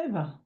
Eva.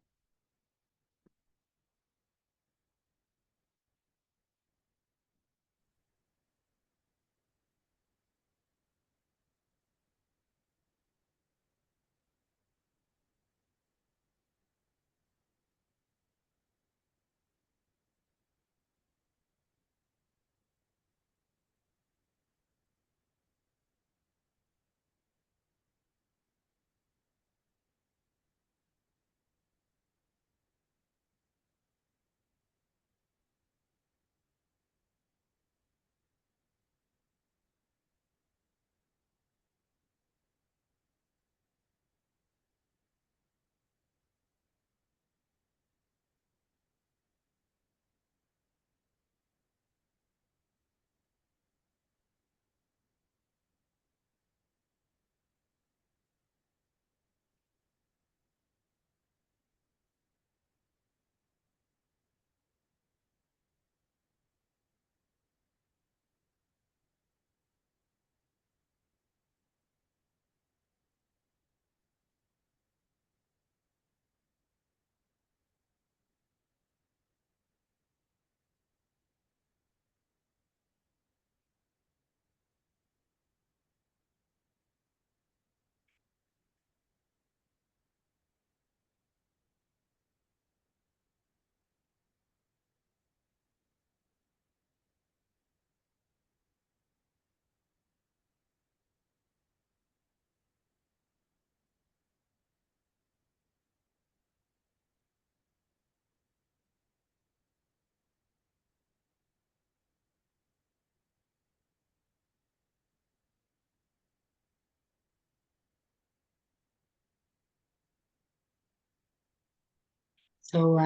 So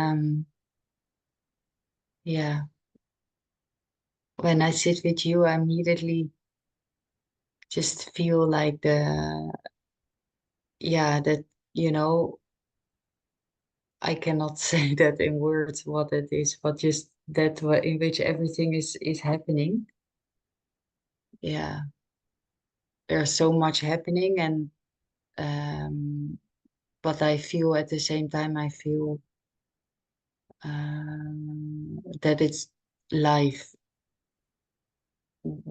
yeah, when I sit with you, I immediately just feel like that, you know, I cannot say that in words what it is, but just that in which everything is happening. Yeah, there's so much happening, and but I feel at the same time, I feel that it's life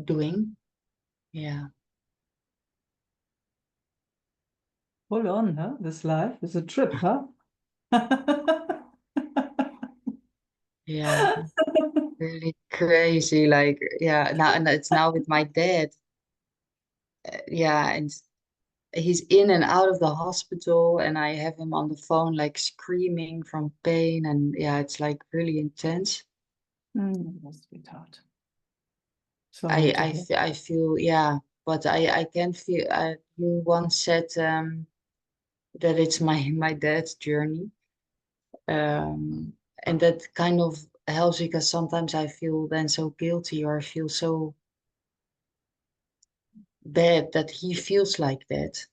doing. Yeah, Hold on, huh? This life is a trip, huh? yeah, really crazy. Like, yeah, now and it's now with my dad. Yeah, and he's in and out of the hospital, and I have him on the phone, like screaming from pain, and yeah, it's like really intense. That's sweetheart. Sorry to hear. I feel, yeah, but I can feel. You once said that it's my dad's journey, and that kind of helps because sometimes I feel then so guilty, or I feel so bad that he feels like that.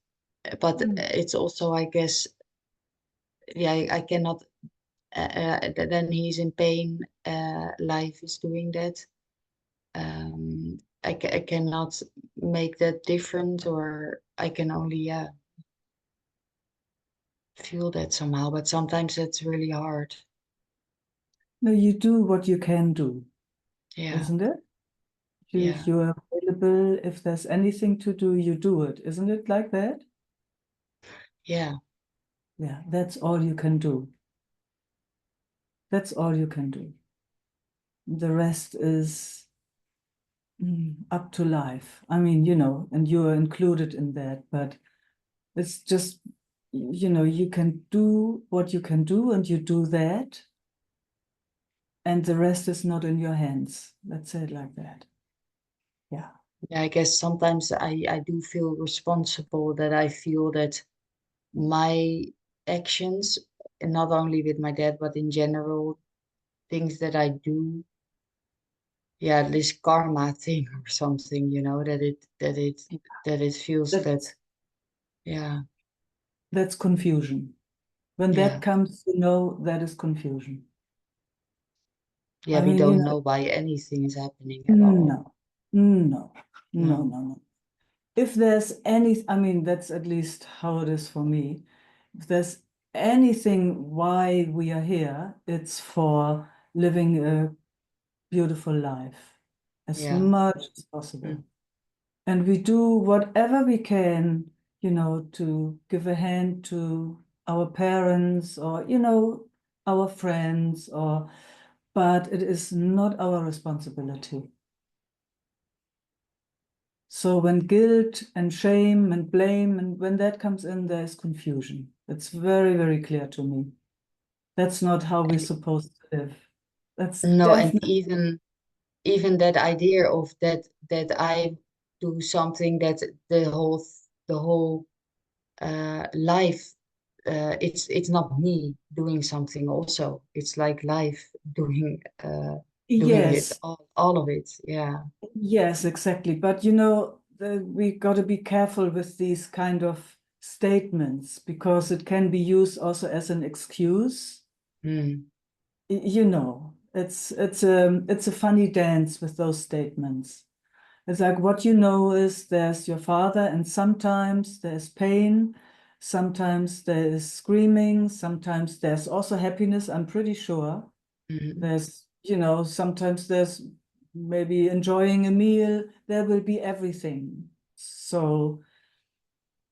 But it's also, I guess, yeah, I cannot. Then he's in pain. Life is doing that. I cannot make that different, or I can only, yeah, feel that somehow. But sometimes that's really hard. No, you do what you can do, Yeah, isn't it? yeah, You're available. If there's anything to do, you do it. Isn't it like that? yeah. Yeah, that's all you can do. That's all you can do. The rest is up to life. I mean, and you're included in that, but it's just, you can do what you can do and you do that, and the rest is not in your hands. Let's say it like that. Yeah. Yeah, I guess sometimes I do feel responsible, that I feel that my actions, and not only with my dad, but in general, things that I do, yeah, this karma thing or something, that it feels that, That's yeah, that's confusion. When yeah, that comes, that is confusion. yeah, I we mean, don't know why anything is happening at all. no, no, no, No. no, no. If there's any, I mean, that's at least how it is for me. If there's anything why we are here, it's for living a beautiful life as Yeah. much as Mm. possible. And we do whatever we can, to give a hand to our parents or, our friends, but it is not our responsibility. So when guilt and shame and blame, and when that comes in, there's confusion. It's very, very clear to me. That's not how we're And supposed to live. That's no, and definitely, even that idea of that I do something that the whole life, it's not me doing something also. It's like life doing it, yes, all of it. Yeah. yes, exactly. But we got to be careful with these kind of statements because it can be used also as an excuse. Mm, It's a funny dance with those statements. It's like what you know is there's your father, and sometimes there's pain, sometimes there is screaming, sometimes there's also happiness, I'm pretty sure. mm, Sometimes there's maybe enjoying a meal, there will be everything. So,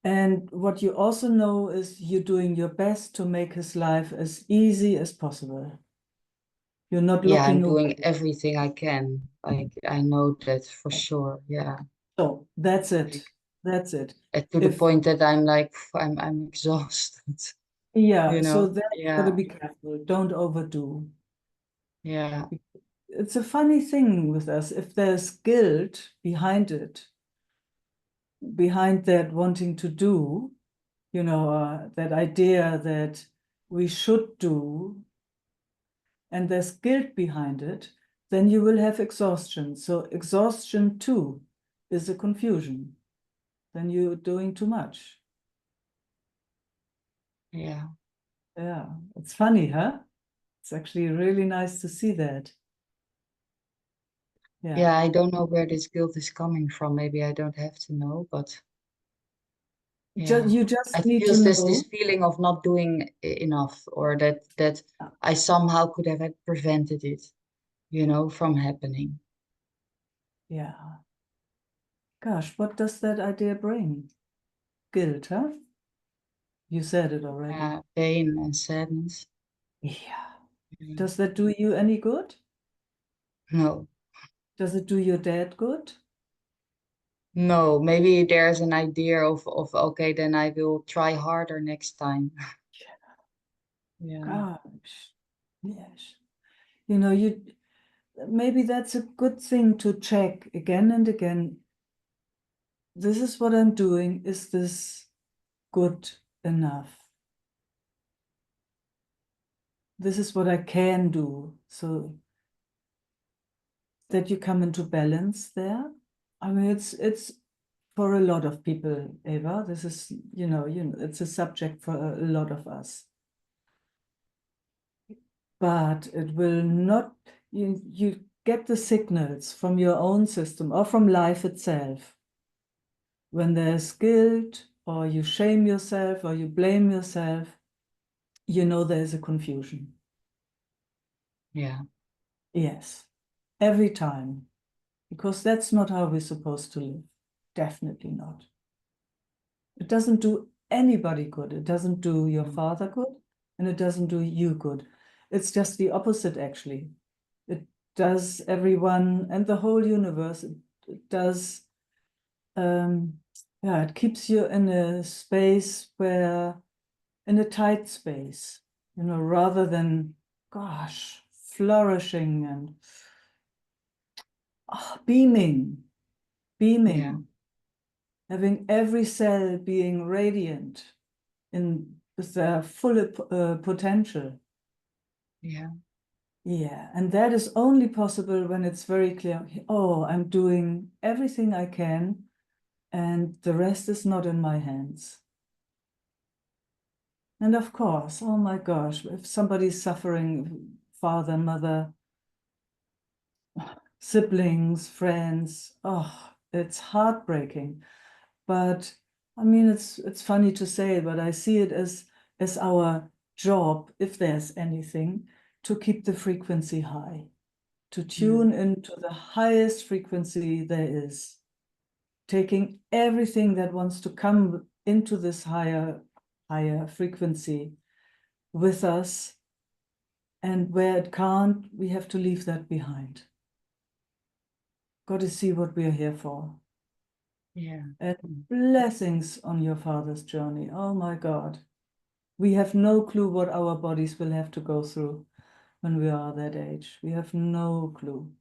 and what you also know is you're doing your best to make his life as easy as possible. You're not yeah, I'm looking doing away. everything I can. Like I know that for sure. Yeah. So that's it. Like That's it. to the If point that I'm like I'm exhausted, Yeah, you so know? that's got to Yeah. be careful. Don't overdo. Yeah. It's a funny thing with us. If there's guilt behind it, behind that wanting to do, that idea that we should do, and there's guilt behind it, then you will have exhaustion. So exhaustion too is a confusion. Then you're doing too much. Yeah. Yeah, it's funny, huh? It's actually really nice to see that. Yeah. Yeah, I don't know where this guilt is coming from. Maybe I don't have to know, but Just, yeah. you just I need feel to this know. feeling of not doing enough, or that I somehow could have had prevented it, from happening. Yeah. Gosh, what does that idea bring? Guilt, huh? You said it already. Pain and sadness. Yeah. Yeah. Does that do you any good? No, Does it do your dad good? no. Maybe there's an idea of okay, then I will try harder next time. Yeah. Gosh. Yes. You maybe that's a good thing to check again and again. This is what I'm doing. Is this good enough? This is what I can do. So that you come into balance there. I mean, it's for a lot of people, Eva. This is, it's a subject for a lot of us. But it will not, you get the signals from your own system or from life itself. When there's guilt or you shame yourself or you blame yourself, there's a confusion. Yeah. Yes, every time. Because that's not how we're supposed to live. Definitely not. It doesn't do anybody good. It doesn't do your Mm. father good, and it doesn't do you good. It's just the opposite, actually. It does everyone and the whole universe. It does, yeah, it keeps you in a space in a tight space, rather than, gosh, flourishing and beaming, Yeah. beaming, having every cell being radiant in with their full potential. Yeah. Yeah, and that is only possible when it's very clear, oh, I'm doing everything I can, and the rest is not in my hands. And of course, oh my gosh, if somebody's suffering, father, mother, siblings, friends, oh, it's heartbreaking. But I mean, it's funny to say, but I see it as as our job, if there's anything, to keep the frequency high, to Yeah. tune into the highest frequency there is, taking everything that wants to come into this higher frequency with us, and where it can't, we have to leave that behind. Got to see what we're here for. Yeah. And blessings on your father's journey. Oh my God. We have no clue what our bodies will have to go through when we are that age. We have no clue.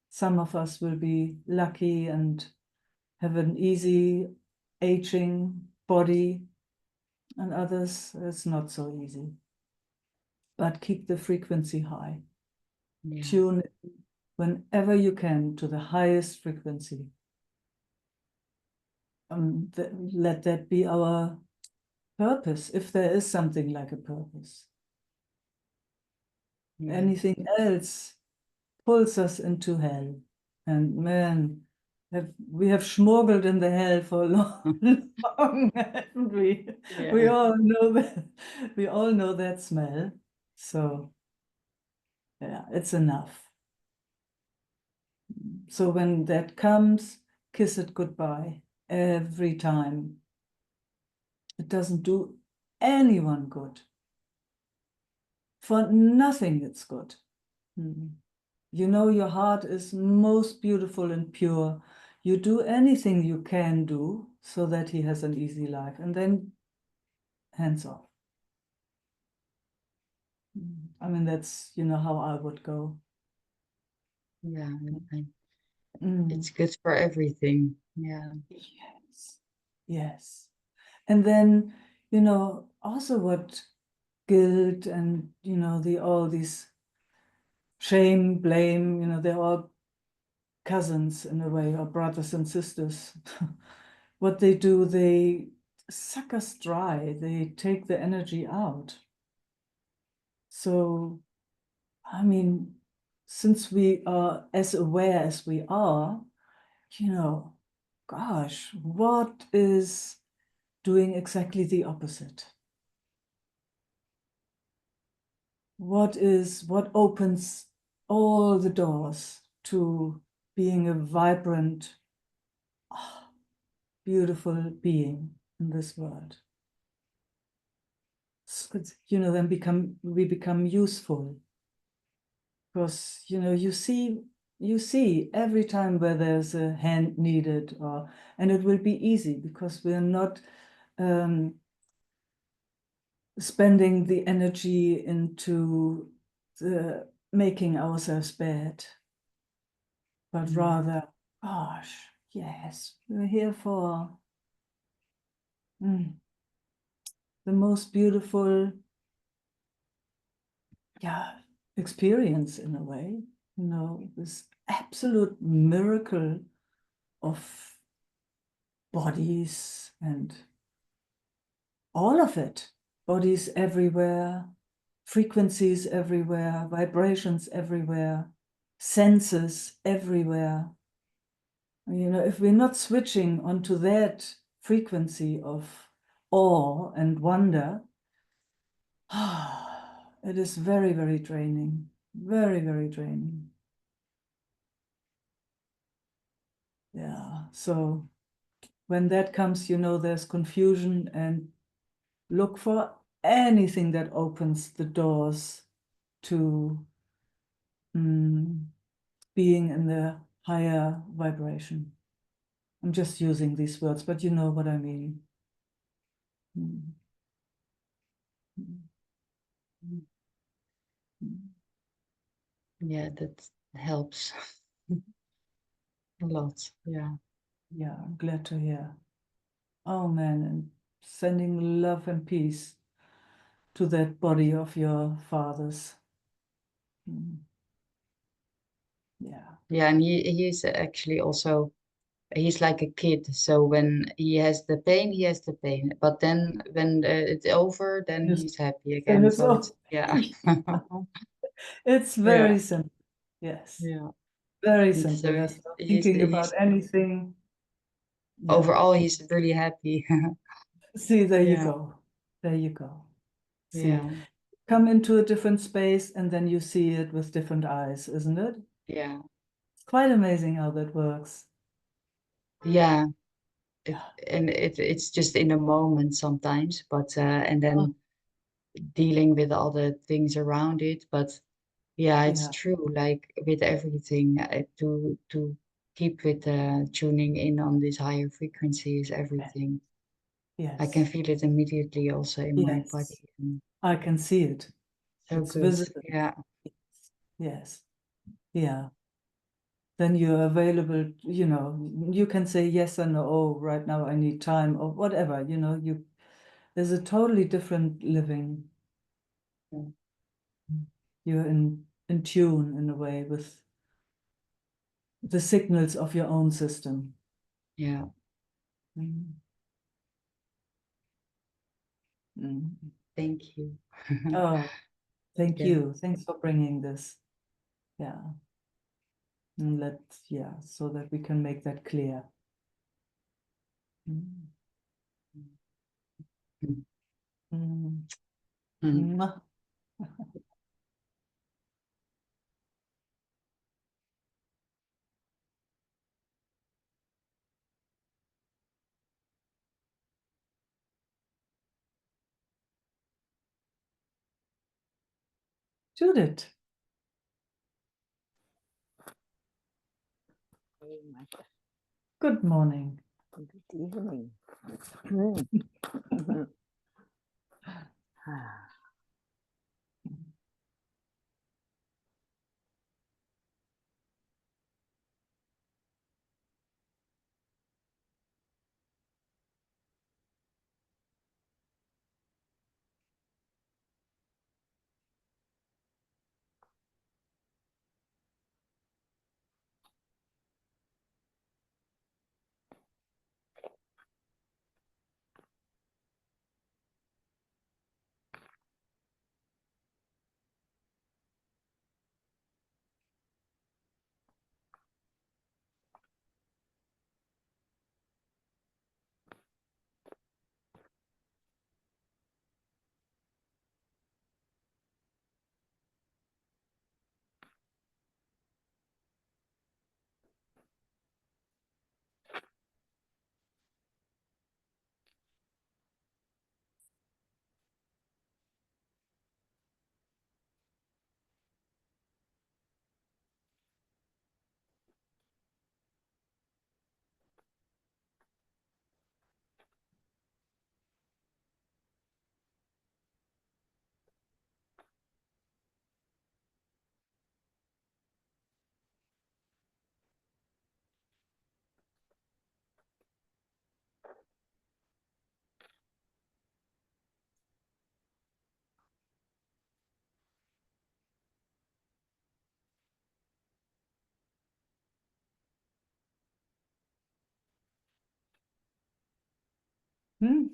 Some of us will be lucky and have an easy aging body, and others, it's not so easy. But keep the frequency high. Yeah. Tune in whenever you can to the highest frequency. Let that be our purpose, if there is something like a purpose. Yeah. Anything else pulls us into hell. And man, we have schmuggled in the hell for long, long, haven't we? We Yeah. all know that. We all know that smell. So yeah, it's enough. So when that comes, kiss it goodbye every time. It doesn't do anyone good. For nothing it's good. You know your heart is most beautiful and pure. You do anything you can do so that he has an easy life, and then hands off. I mean, that's, how I would go. Yeah. Mm. It's good for everything. Yeah. Yes, yes. And then, also what guilt and, all these shame, blame, they're all cousins in a way, or brothers and sisters. What they do, they suck us dry, they take the energy out. So, I mean, since we are as aware as we are, gosh, what is doing exactly the opposite? What opens all the doors to being a vibrant, beautiful being in this world? Then we become useful, because you see every time where there's a hand needed, and it will be easy because we're not um, spending the energy into making ourselves bad, but rather, gosh, yes, we're here for mm, the most beautiful, yeah, experience in a way, this absolute miracle of bodies and all of it. Bodies everywhere, frequencies everywhere, vibrations everywhere, senses everywhere. If we're not switching onto that frequency of awe and wonder, it is very, very draining. Very, very draining. Yeah. So when that comes, there's confusion, and look for anything that opens the doors to being in the higher vibration. I'm just using these words, but you know what I mean. Mm. Yeah, that helps a lot. Yeah. Yeah, I'm glad to hear. Oh man, and sending love and peace to that body of your father's. Mm. Yeah. Yeah, and he's actually also he's like a kid. So when he has the pain, he has the pain. But then when it's over, then Yes. he's happy And again. it's So it's all, yeah. it's Yeah. very simple. Yes. Yeah. Very He's simple. so There's no thinking about he's anything. Yeah. overall he's really happy. See, there you Yeah. go. There you go. see it. Yeah. Come into a different space and then you see it with different eyes, isn't it? Yeah. It's quite amazing how that works. Yeah. Yeah. It's just in a moment sometimes, but and Oh, then dealing with all the things around it. But yeah, it's yeah. true. Like with everything, to keep with tuning in on this higher frequency is everything. I can Yes. feel it immediately also in my body. Yes. And I can see it. so It's good. visible. Yeah. Yes. Yeah. Then you're available, you can say yes or no, oh, right now I need time or whatever, there's a totally different living. You're in tune in a way with the signals of your own system. Yeah. Mm. Mm. Thank you. Oh, thank Yeah. you. Thanks for bringing this. Yeah. And yeah, so that we can make that clear. Mm. Mm. Mhm. Mwah. Judith, Hey, Michael. good morning. Good evening. Mm. Ah, Hmm?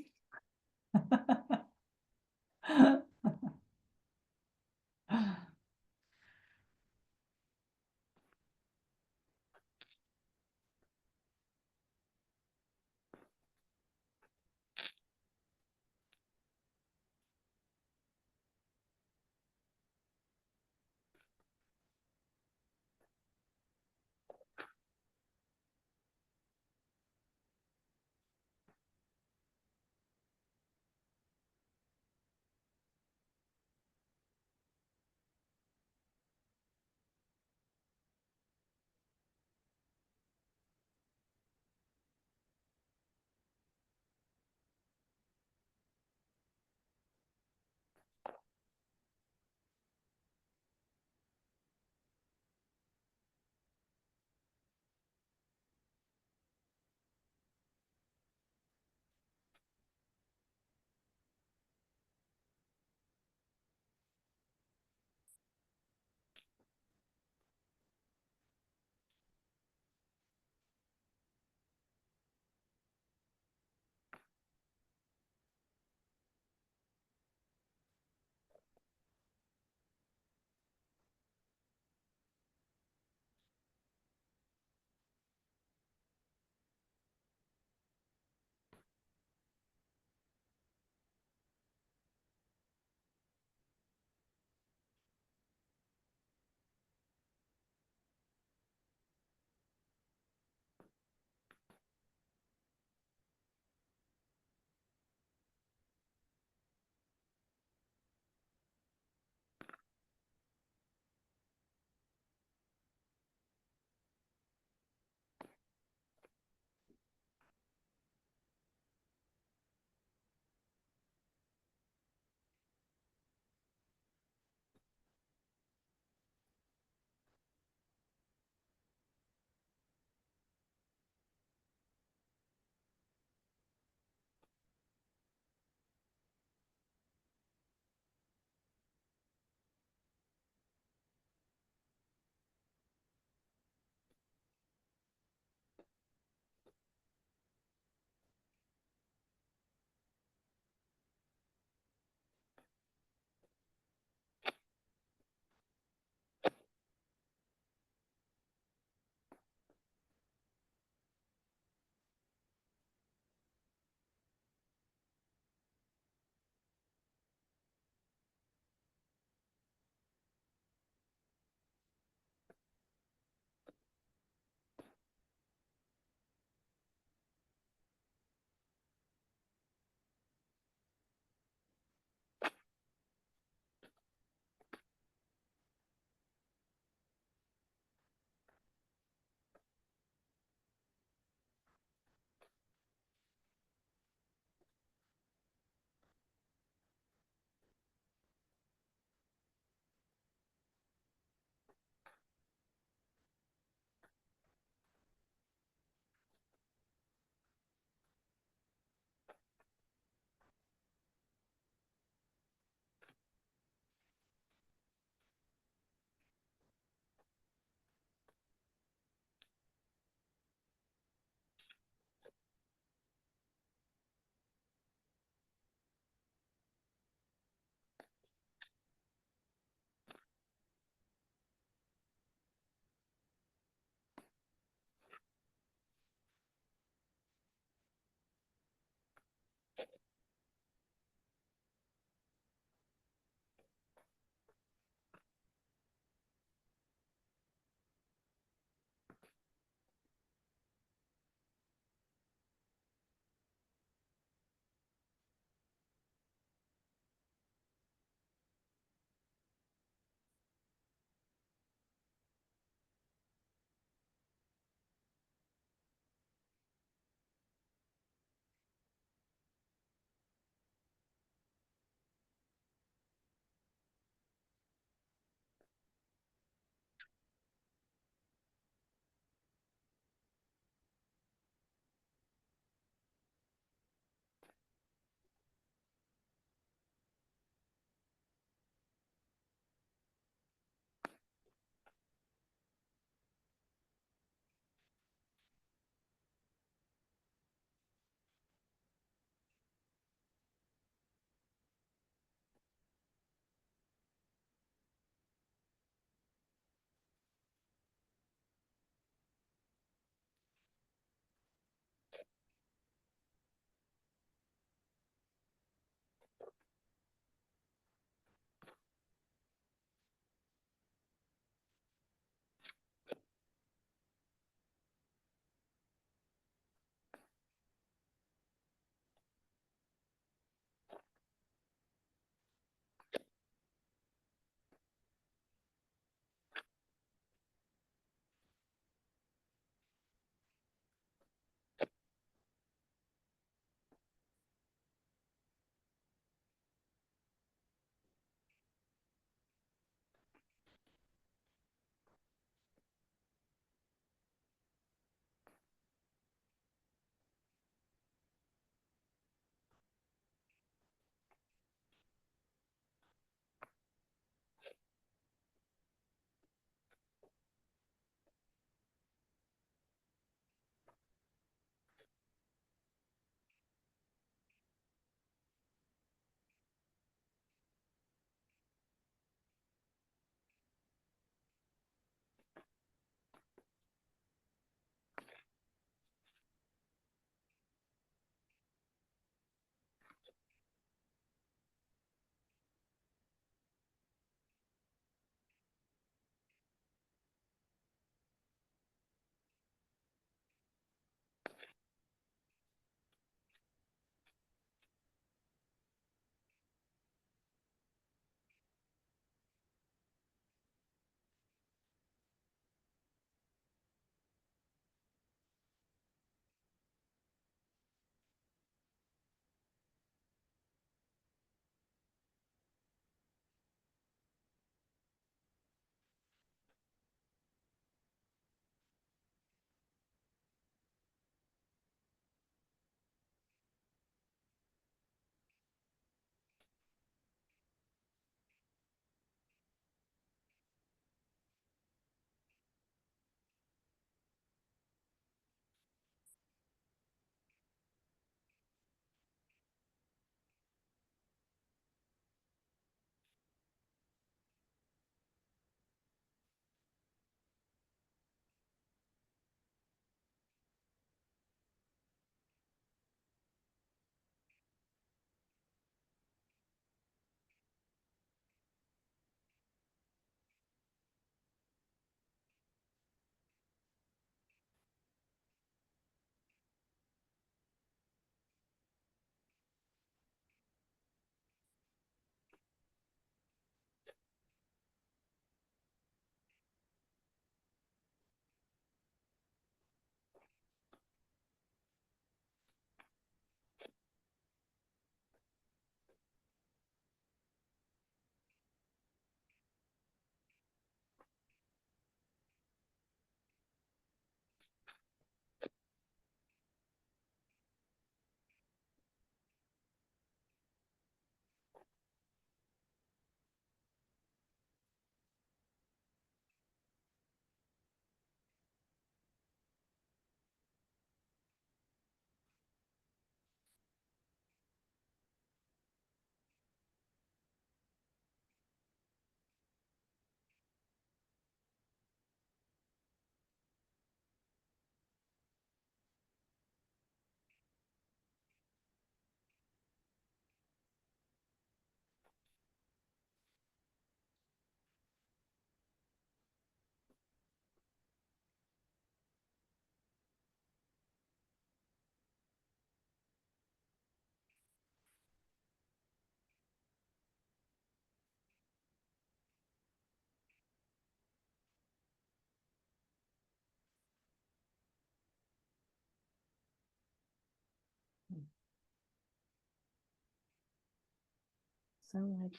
so much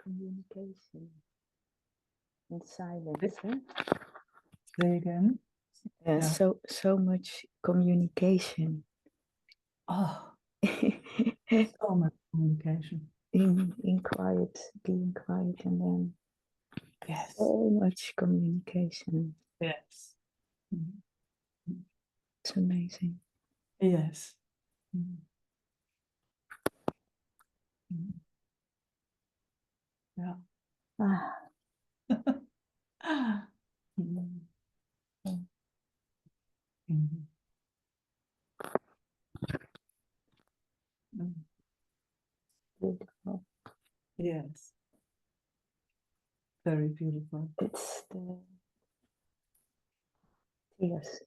communication in silence. Huh? Say again. Yeah. So much communication Oh, so much communication. in quiet, being quiet, and then Yes. so much communication. Yes. Mhm. It's amazing. Yes. Mhm. Mhm. Yeah. Ah, Mhm. Mm. Mhm. Mhm. beautiful. Yes. Very beautiful. It's the tears.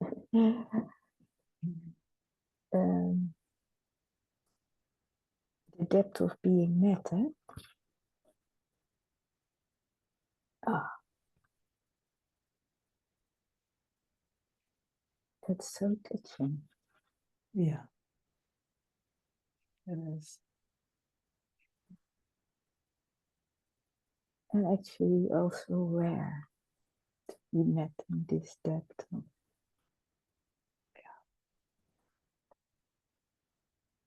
Mhm. The depth of being met. Eh? Ah, that's so touching. Yeah, it is. And actually also rare to be met in this depth.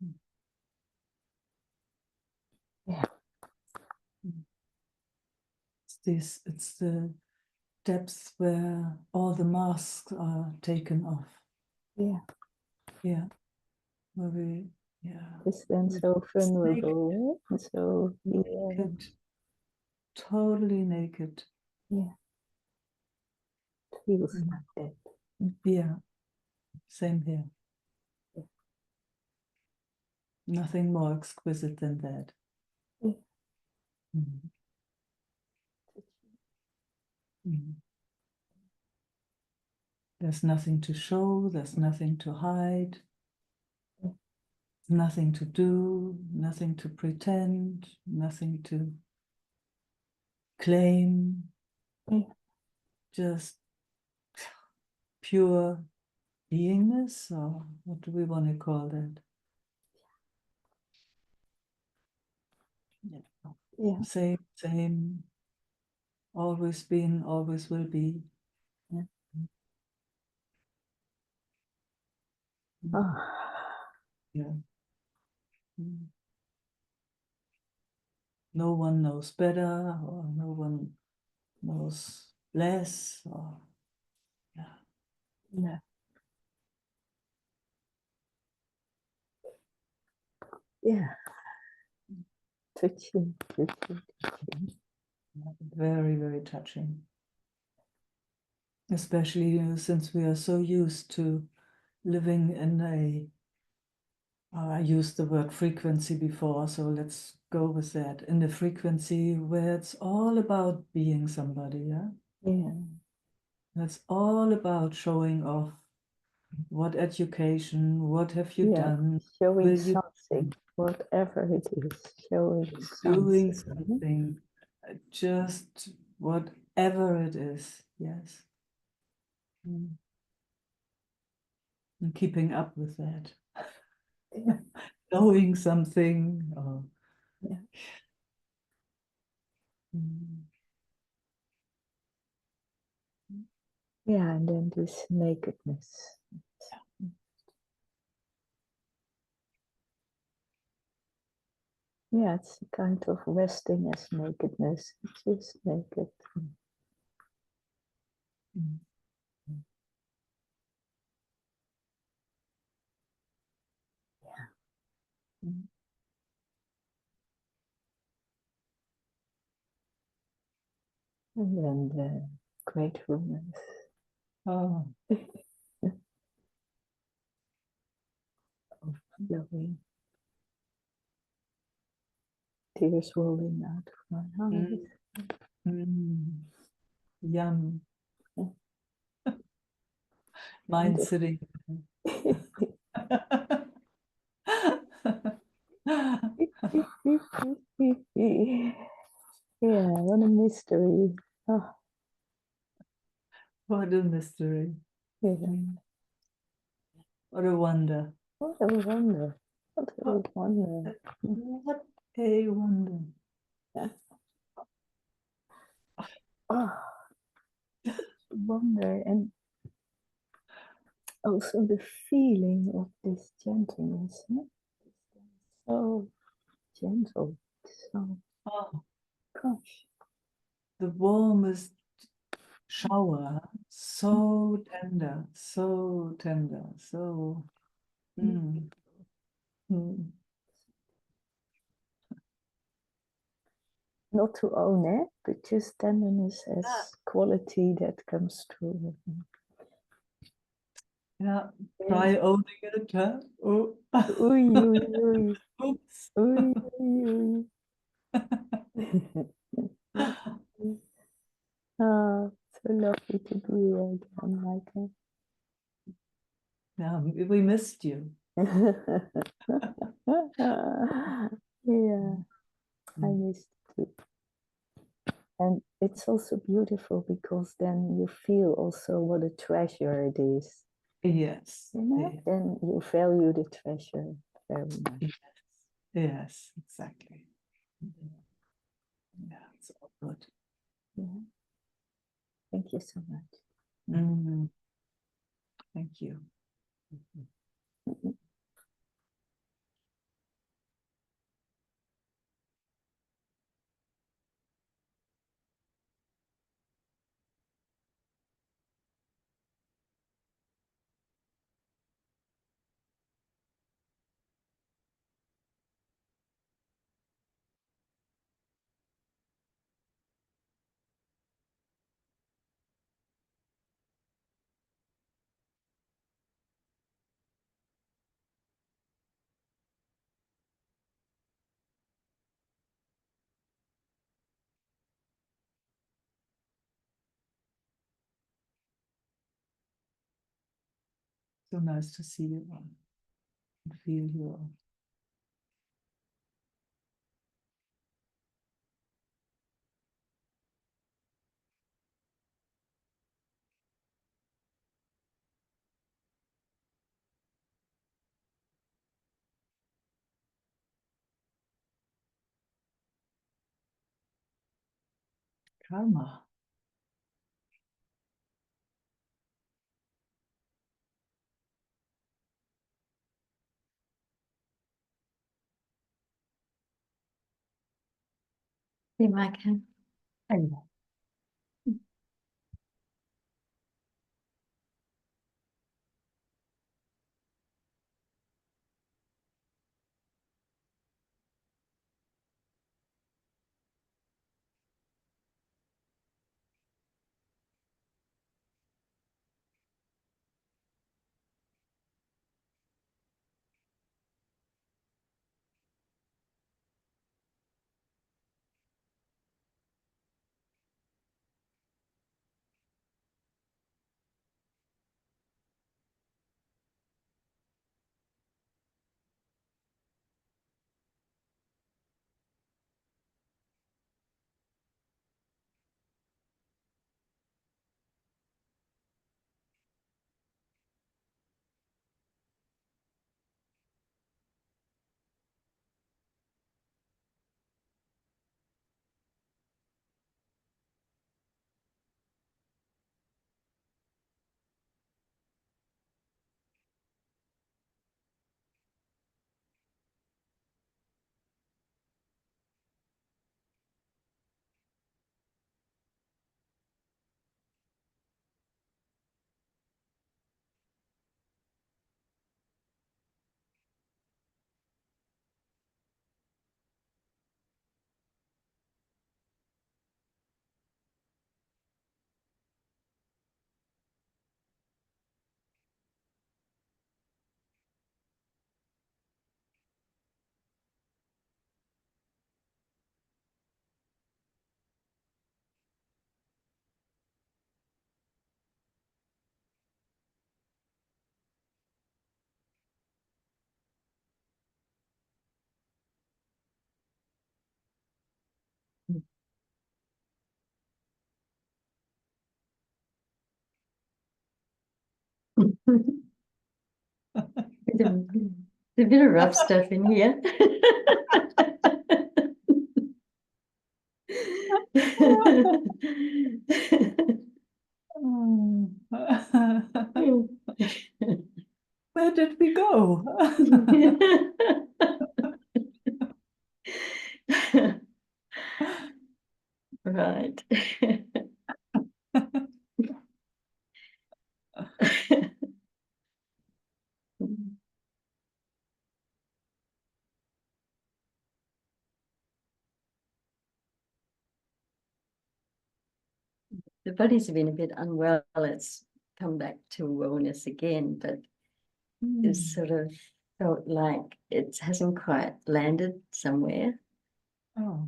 Mhm. Yeah, Mhm. It's the depths where all the masks are taken off. yeah. Yeah, where we, yeah, It's then we're so just naked, vulnerable. Eh? So naked, totally naked. yeah, it feels Mhm. like that. Mm. Yeah, same here. Yeah. Nothing more exquisite than that. Yeah. Mhm. Mhm. There's nothing to show, there's nothing to hide, Yeah. nothing to do, nothing to pretend, nothing to claim, Yeah. just pure beingness, or what do we want to call that? Yeah. Yeah. Same, always been, always will be. Yeah. Mm. Ah, Yeah. Mm. No one knows better, or no one knows less, or yeah. yeah. Yeah. Touching, touching, touching. Very, very touching. Especially since we are so used to living in a, I used the word frequency before, so let's go with that. In a frequency where it's all about being somebody, yeah? Yeah. That's all about showing off. What education, what have you Yeah. done? Showing Will you something, whatever it is, showing doing something. something? Just whatever it is, yes. Mm. And keeping up with that. Yeah. Knowing something. Or, Yeah. mm, Yeah, and then this nakedness. Yeah, it's a kind of resting as nakedness. It's just naked. mm, mm. And then the gratefulness. Oh, Flowing. Tears rolling out of my mm, eyes. yum. Mine sitting. Yeah, what a mystery. Oh, What a mystery. yeah. Mm. What a wonder. What a wonder. What a What, wonder. what A wonder. Oh, wonder, and also the feeling of this gentleness. Huh? So gentle, so Oh, gosh. the warmest shower, so tender, so tender, so. Mm. Not to own it, but just tenderness as quality that comes through. Yeah, try owning it, huh? Oh. Oei, oei, oei. Oops. Oei, oei, oei. Ah, so lovely to be here again, Meike. Yeah, we missed you. Yeah, I missed it too. And it's also beautiful because then you feel also what a treasure it is. Yes. You know, Yes. then you value the treasure very much. Yes. Yes, exactly. Yeah, it's all good. Yeah. Thank you so much. Mm. Thank you. So nice to see you all and feel you all. Karma. Hey, Meike. Hello. It's a bit of rough stuff in here. Where did we go? Right. The body's been a bit unwell. It's come back to wellness again, but it's sort of felt like it hasn't quite landed somewhere. Oh,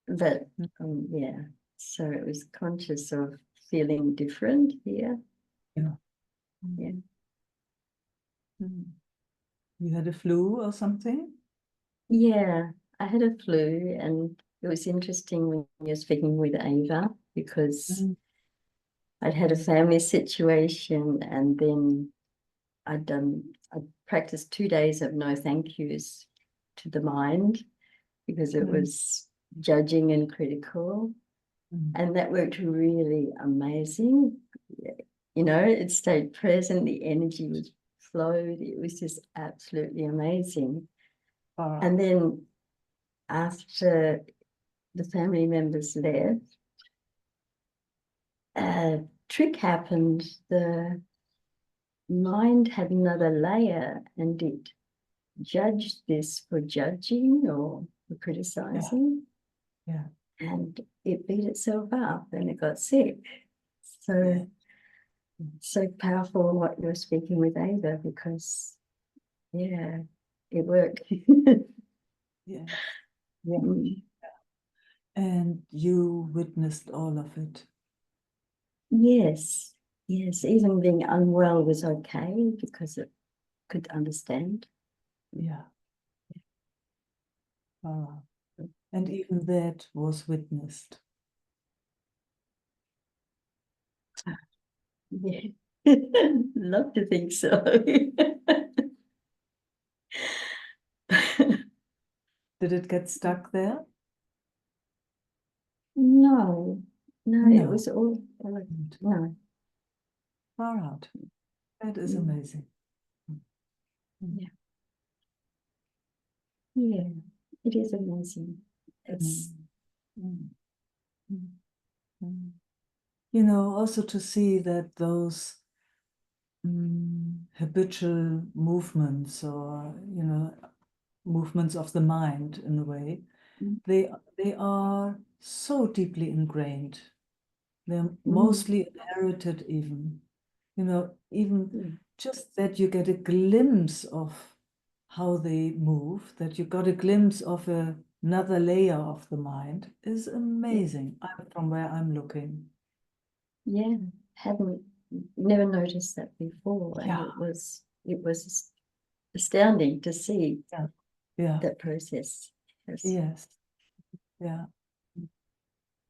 But yeah, so it was conscious of feeling different here. yeah. Yeah. You had a flu or something? Yeah, I had a flu, and it was interesting when you're speaking with Ava, because I'd had a family situation, and then I practiced 2 days of no thank yous to the mind, because it was judging and critical. And that worked really amazing. You know, it stayed present, the energy was flowed. It was just absolutely amazing. And then after the family members left, a trick happened. The mind had another layer, and it judged this for judging or for criticizing. Yeah. And it beat itself up and it got sick. So, so powerful what you're speaking with Ava, because, yeah, it worked. Yeah. Yeah. And you witnessed all of it. Yes, yes. Even being unwell was okay because it could understand. Yeah. And even that was witnessed. Yeah. Love to think so. Did it get stuck there? No, No. it was all no. Far out. That is amazing. Yeah. Yeah, it is amazing. It's You know, also to see that those habitual movements, or, you know, movements of the mind in a way, they are so deeply ingrained. They're mostly inherited even. You know, even just that you get a glimpse of how they move, that you got a glimpse of another layer of the mind is amazing from where I'm looking. Yeah, hadn't never noticed that before, and Yeah. it was astounding to see Yeah. that process. Yes. Yeah.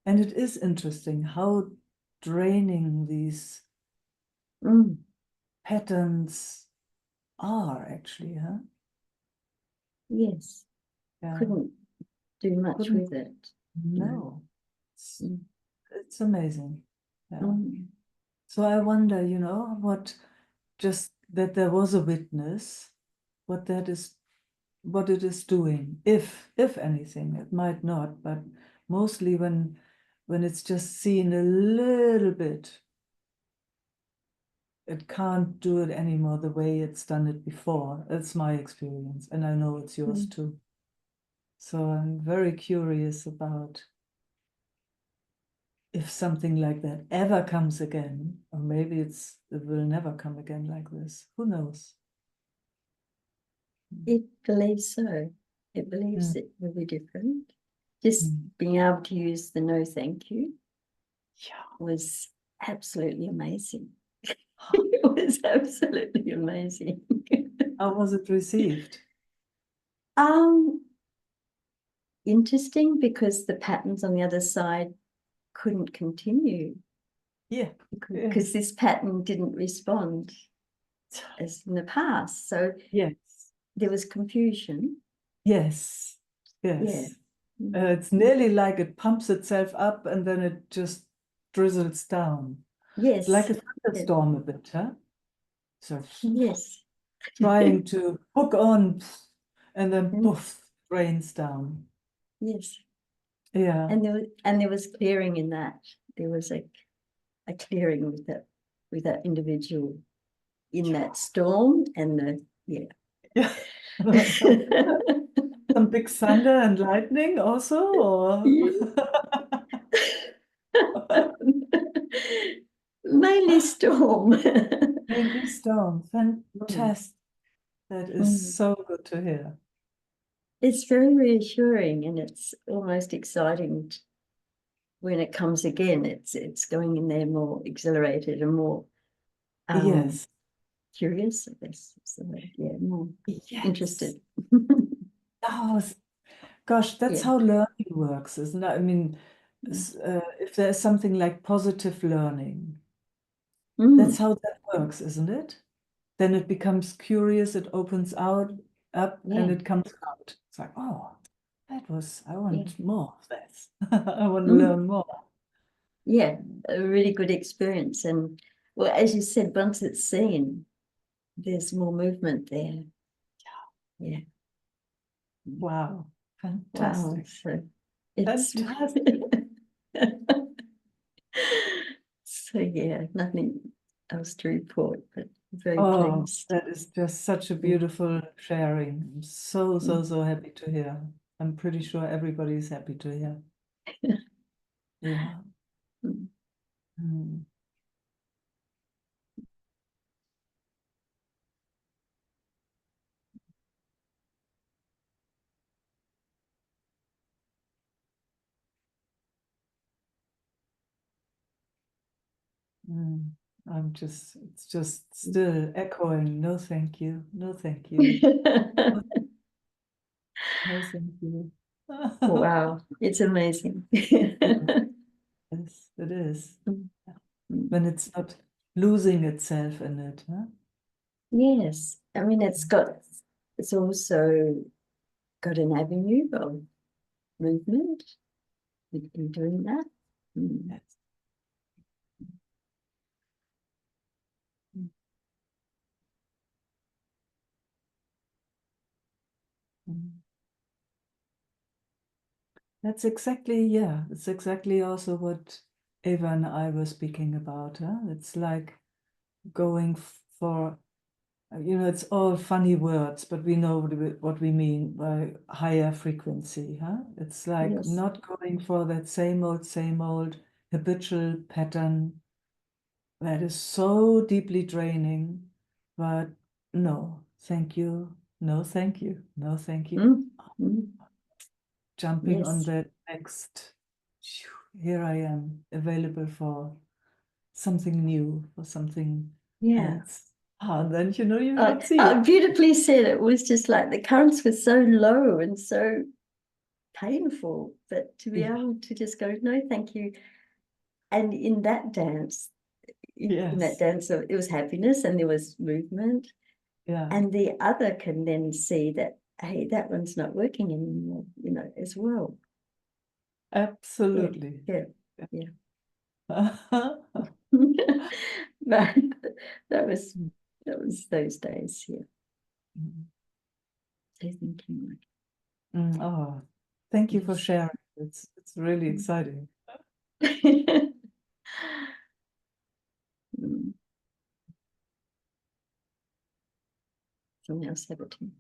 And it is interesting how draining these patterns are actually, huh? Yes. Yeah. Couldn't do much with it. No. It's amazing. Yeah. Mm. So I wonder, you know, what just that there was a witness, what it is doing, if anything. It might not, but mostly when it's just seen a little bit, it can't do it anymore the way it's done it before. It's my experience, and I know it's yours too. So I'm very curious about if something like that ever comes again, or maybe it will never come again like this. Who knows? It believes so. It believes it will be different. Just being able to use the no thank you was absolutely amazing. It was absolutely amazing. How was it received? Interesting, because the patterns on the other side couldn't continue. Yeah. Because this pattern didn't respond as in the past. So yes, there was confusion. yes, yes. Yeah. It's nearly like it pumps itself up and then it just drizzles down. Yes. It's like a Yes. thunderstorm a bit, huh? So Yes. trying to hook on and then Mm. poof, rains down. Yes. Yeah. And there was clearing in that. There was a clearing with that individual in that storm and Yeah. yeah. Some big thunder and lightning also, or Mainly storm. mainly storm. Fantastic. That is Mm. so good to hear. It's very reassuring and it's almost exciting when it comes again. It's going in there more exhilarated and more Yes. curious, I guess. So, yeah, more Yes. interested. Oh, gosh, that's Yeah. how learning works, isn't it? I mean, if there's something like positive learning, that's how that works, isn't it? Then it becomes curious, it opens up, and Yeah. it comes out. It's like, oh, I want Yeah. more of this. I want to learn more. Yeah, a really good experience. And well, as you said, once it's seen, there's more movement there. Yeah. Wow, Wow. fantastic. So it's Fantastic. so yeah, nothing else to report, but very Oh, pleased. that is just such a beautiful sharing. I'm so, so happy to hear. I'm pretty sure everybody is happy to hear. Yeah. Mm. Mm. Mm. It's just still echoing. No, thank you. No, thank you. No, thank you. Wow, it's amazing. Yes, it is. Mm. When it's not losing itself in it, huh? Yes, I mean it's also got an avenue of movement in doing that. Mm. Yes. Mm. That's exactly, yeah, it's exactly also what Eva and I were speaking about, huh? It's like going for, it's all funny words, but we know what we mean by higher frequency, huh? It's like Yes. not going for that same old habitual pattern that is so deeply draining, but no, thank you, no, thank you, no, thank you. Mm. Mm. Jumping on Yes. that next, here I am, available for something new, for something Yeah. else. And then, you can see it. Beautifully said. It was just like the currents were so low and so painful, but to be Yeah. able to just go, no, thank you. And in that dance, Yes. it was happiness and there was movement. Yeah. And the other can then see that, hey, that one's not working anymore, as well. Absolutely. Yeah. But that was those days, yeah. So thinking Oh, thank you for yes. sharing. It's really exciting. Mm. Someone else have it too.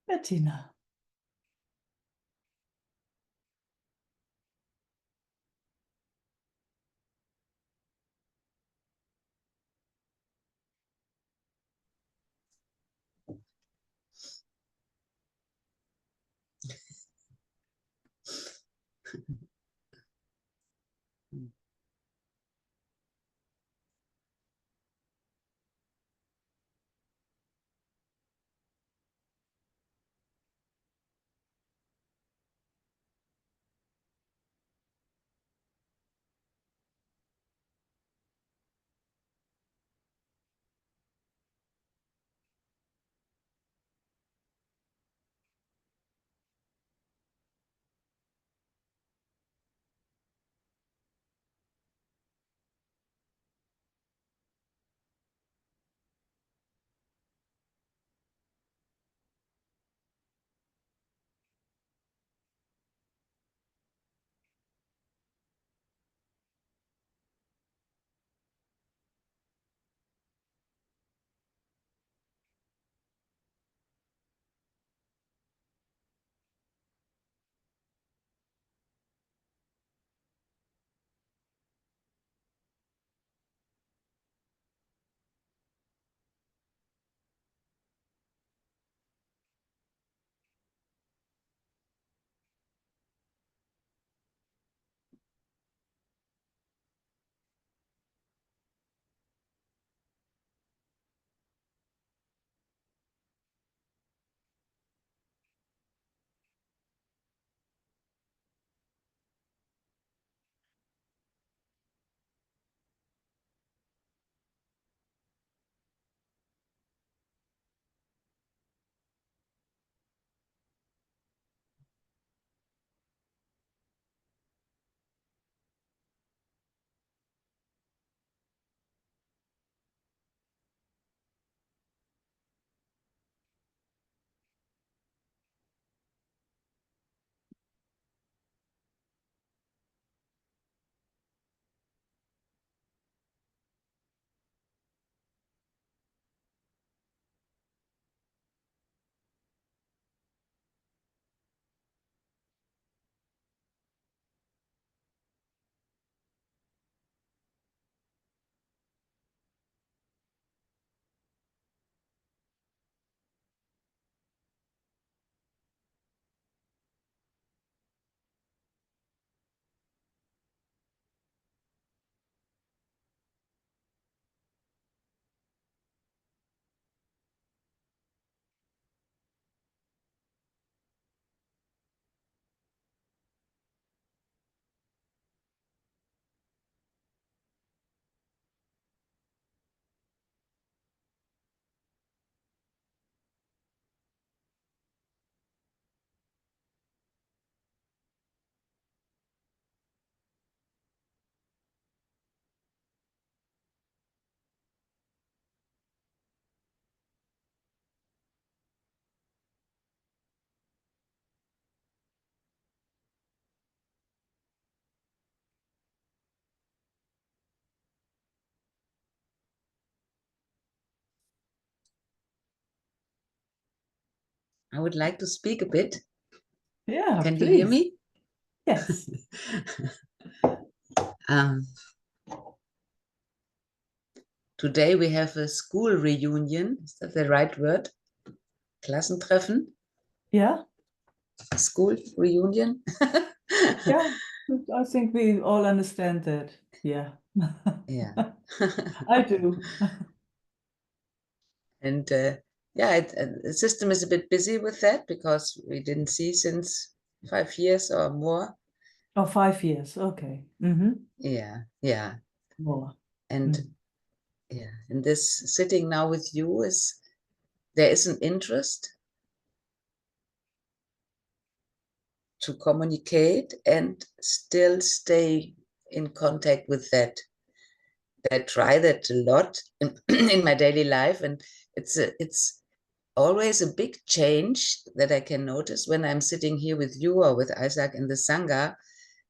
Bettina. I would like to speak a bit. Yeah, Can you please. hear me? Yes. Today we have a school reunion. Is that the right word? Klassentreffen? Yeah. School reunion? Yeah. I think we all understand that. Yeah. Yeah. I do. And yeah, the system is a bit busy with that because we didn't see since 5 years or more. Oh, 5 years. Okay. Yeah, yeah. More. And yeah, and this sitting now with you there is an interest to communicate and still stay in contact with that. I try that a lot in my daily life, and it's always a big change that I can notice when I'm sitting here with you or with Isaac in the Sangha,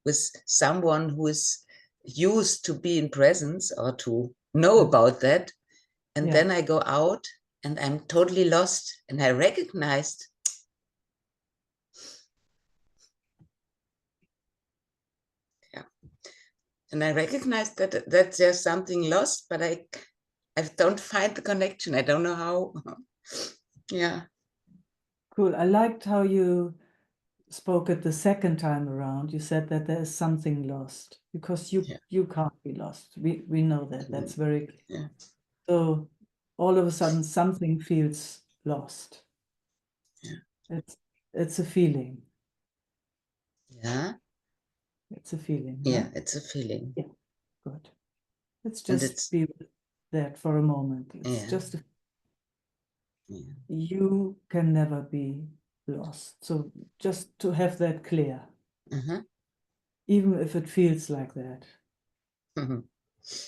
with someone who is used to be in presence or to know about that. And Yeah. then I go out and I'm totally lost, and I recognized And I recognize that there's something lost, but I don't find the connection. I don't know how. Yeah. Cool. I liked how you spoke it the second time around. You said that there is something lost because you can't be lost. We know that. That's very clear. Yeah. So all of a sudden something feels lost. Yeah. It's a feeling. Yeah. It's a feeling. Yeah, Huh? it's a feeling. Yeah. Good. Let's And just it's be with that for a moment. It's yeah. just Yeah. you can never be lost. So just to have that clear, even if it feels like that. Mhm.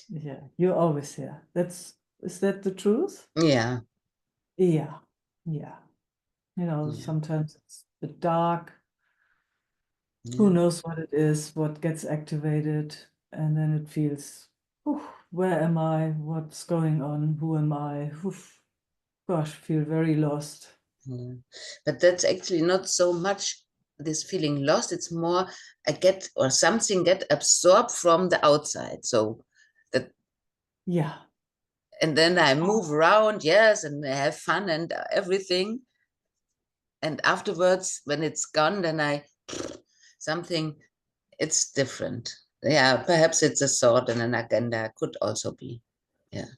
Yeah, you're always here. Is that the truth? Yeah. Yeah. Yeah. You know, Yeah. sometimes it's a bit dark. Who Yeah. knows what it is, what gets activated, and then it feels, "Oof, where am I? What's going on? Who am I? Oof, gosh, feel very lost." Yeah. But that's actually not so much this feeling lost. It's more I get or something get absorbed from the outside. So that Yeah. and then I move around, yes, and I have fun and everything. And afterwards, when it's gone, then something it's different. Yeah, perhaps it's a thought and an agenda. Could also be. Yeah.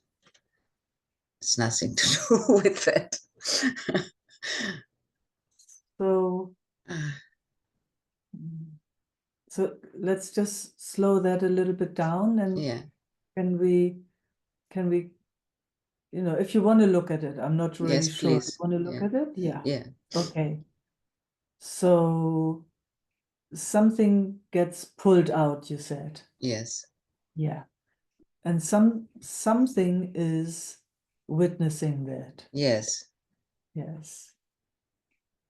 It's nothing to do with that. So, so let's just slow that a little bit down, and Yeah. can we, if you want to look at it, I'm not really Yes, sure. You please. want to look Yeah. at it? Yeah. Yeah. Okay. So something gets pulled out, you said. Yes. Yeah. And something is witnessing that. Yes. Yes.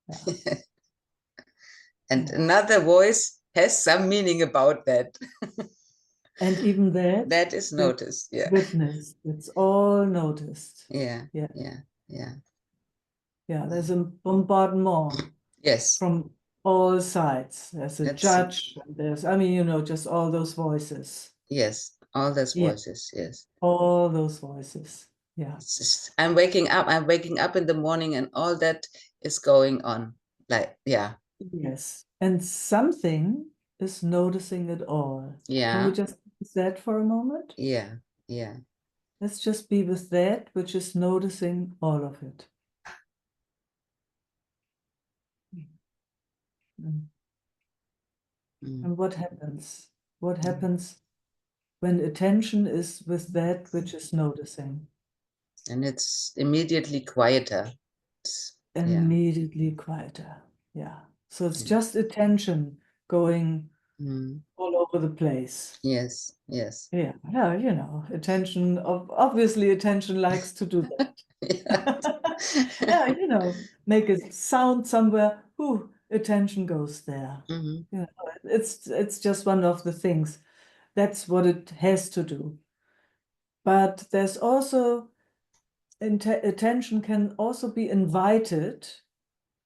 Yeah. And Yeah. another voice has some meaning about that. And even that, That is noticed. Yeah. witnessed. It's all noticed. Yeah. Yeah. Yeah. Yeah. Yeah. There's a bombardment Yes. from all sides. There's a That's judge, and there's, just all those voices. yes. All those Yeah. voices. Yes. All those voices. Yeah. It's just, I'm waking up. I'm waking up in the morning, and all that is going on. Like, yeah. Yes. And something is noticing it all. Can we Yeah. just use that for a moment? Yeah. Yeah. Let's just be with that which is noticing all of it. Mm. Mm. And what happens? What happens when attention is with that which is noticing? And it's immediately quieter. Yeah. Immediately quieter. Yeah. So it's Mm. just attention going Mm. all over the place. Yes. Yes. Yeah. Yeah, attention, obviously attention likes to do that. Yeah. Yeah, make a sound somewhere, attention goes there. Mhm. You know, it's just one of the things. That's what it has to do. But there's also attention can also be invited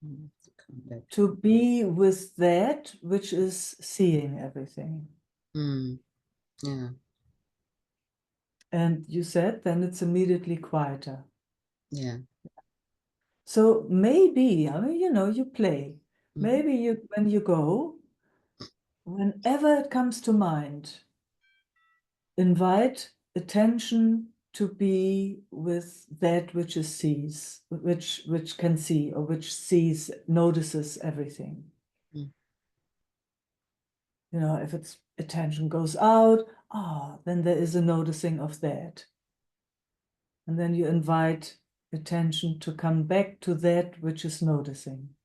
Mm. Come back. to be with that which is seeing everything. Mm. Yeah. And you said then it's immediately quieter. Yeah. So maybe, you play. Mhm. Maybe when you go, whenever it comes to mind, invite attention to be with that which is sees, which can see, or which sees, notices everything. Mm. If its attention goes out, then there is a noticing of that. And then you invite attention to come back to that which is noticing.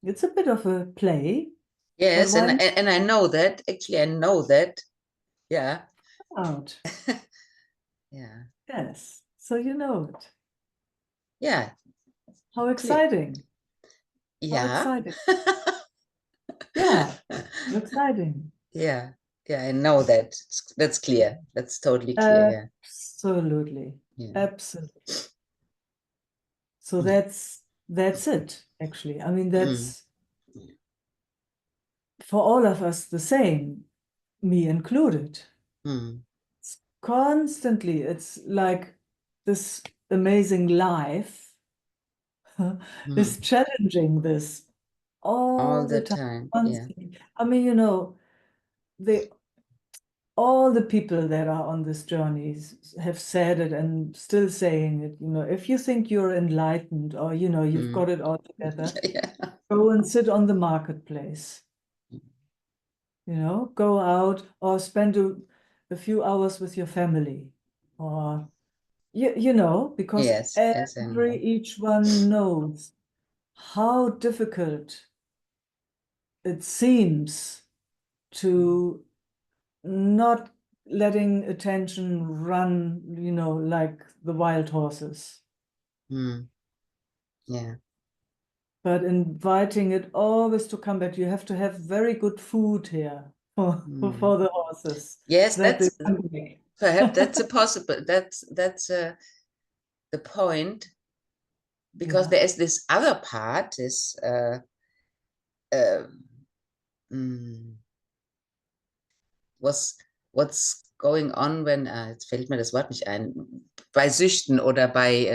It's a bit of a play. Yes, why and I know that. Actually, I know that. Yeah. out? Yeah. Yes. So you know it. Yeah. How Clear. exciting. How Yeah. exciting. Yeah. How exciting. Yeah. Yeah, I know that. That's clear. That's totally clear. Yeah. Absolutely. Yeah. Absolutely. So Yeah. that's it, actually. I mean, Mm. that's for all of us the same. me included. Mm. Constantly, it's like this amazing life is Mm. challenging this all the time. time. Yeah. Constantly. I mean, you know, all the people that are on this journey have said it and still saying it. You know, if you think you're enlightened or, you know, you've got it all together, Yeah. go and sit on the marketplace. You know, go out or spend a few hours with your family, or you know, because Yes, yes, I know. each one knows how difficult it seems to not letting attention run, you know, like the wild horses, Mm. Yeah. but inviting it always to come back. You have to have very good food here for the horses. Yes, that they that's come back. perhaps that's a possible. That's the point, because Yeah. there is this other part. This mm, what's going on when jetzt fällt mir das Wort nicht ein, bei Süchten oder bei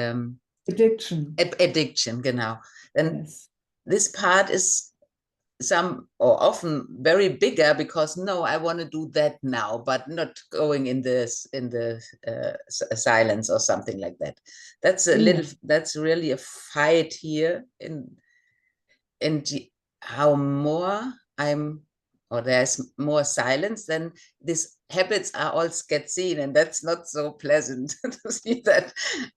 Addiction. Addiction, genau. Then Yes. this part is some or often very bigger, because no, I want to do that now, but not going in the silence or something like that. That's a little. That's really a fight here in how more I'm, or there's more silence, then these habits are all get seen, and that's not so pleasant to see that.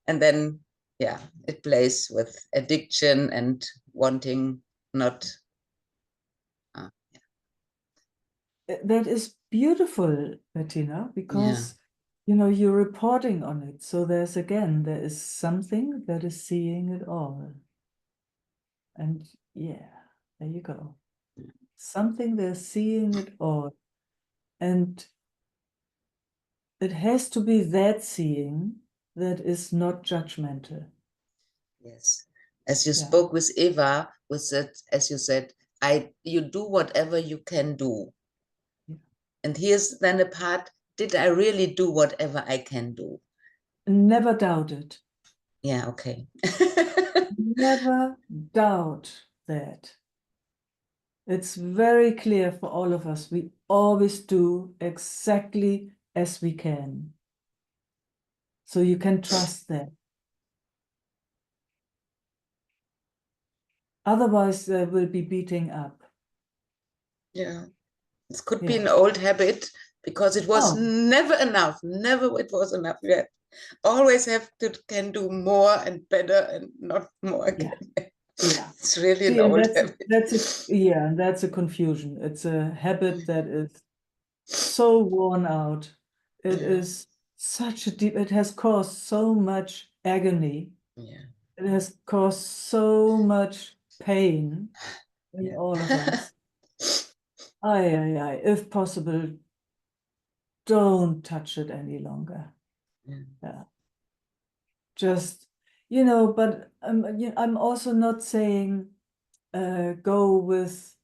And then, yeah, it plays with addiction and wanting not. That is beautiful, Bettina, because you know you're reporting on it. So there is something that is seeing it all. And yeah, there you go. Something that's seeing it all. And it has to be that seeing that is not judgmental. Yes, as you spoke with Eva, with that, as you said, you do whatever you can do. And here's then a part, did I really do whatever I can do? Never doubt it. Yeah, okay. Never doubt that. It's very clear for all of us. We always do exactly as we can. So you can trust that. Otherwise, there will be beating up. Yeah, this could be an old habit, because it was never enough. Never it was enough yet. Always can do more and better and not more again. Yeah. It's really See, an old and habit. That's a confusion. It's a habit that is so worn out. It is such a deep, it has caused so much agony. Yeah. It has caused so much pain in all of us. If possible, don't touch it any longer. Yeah. Just, you know, but I'm also not saying go with,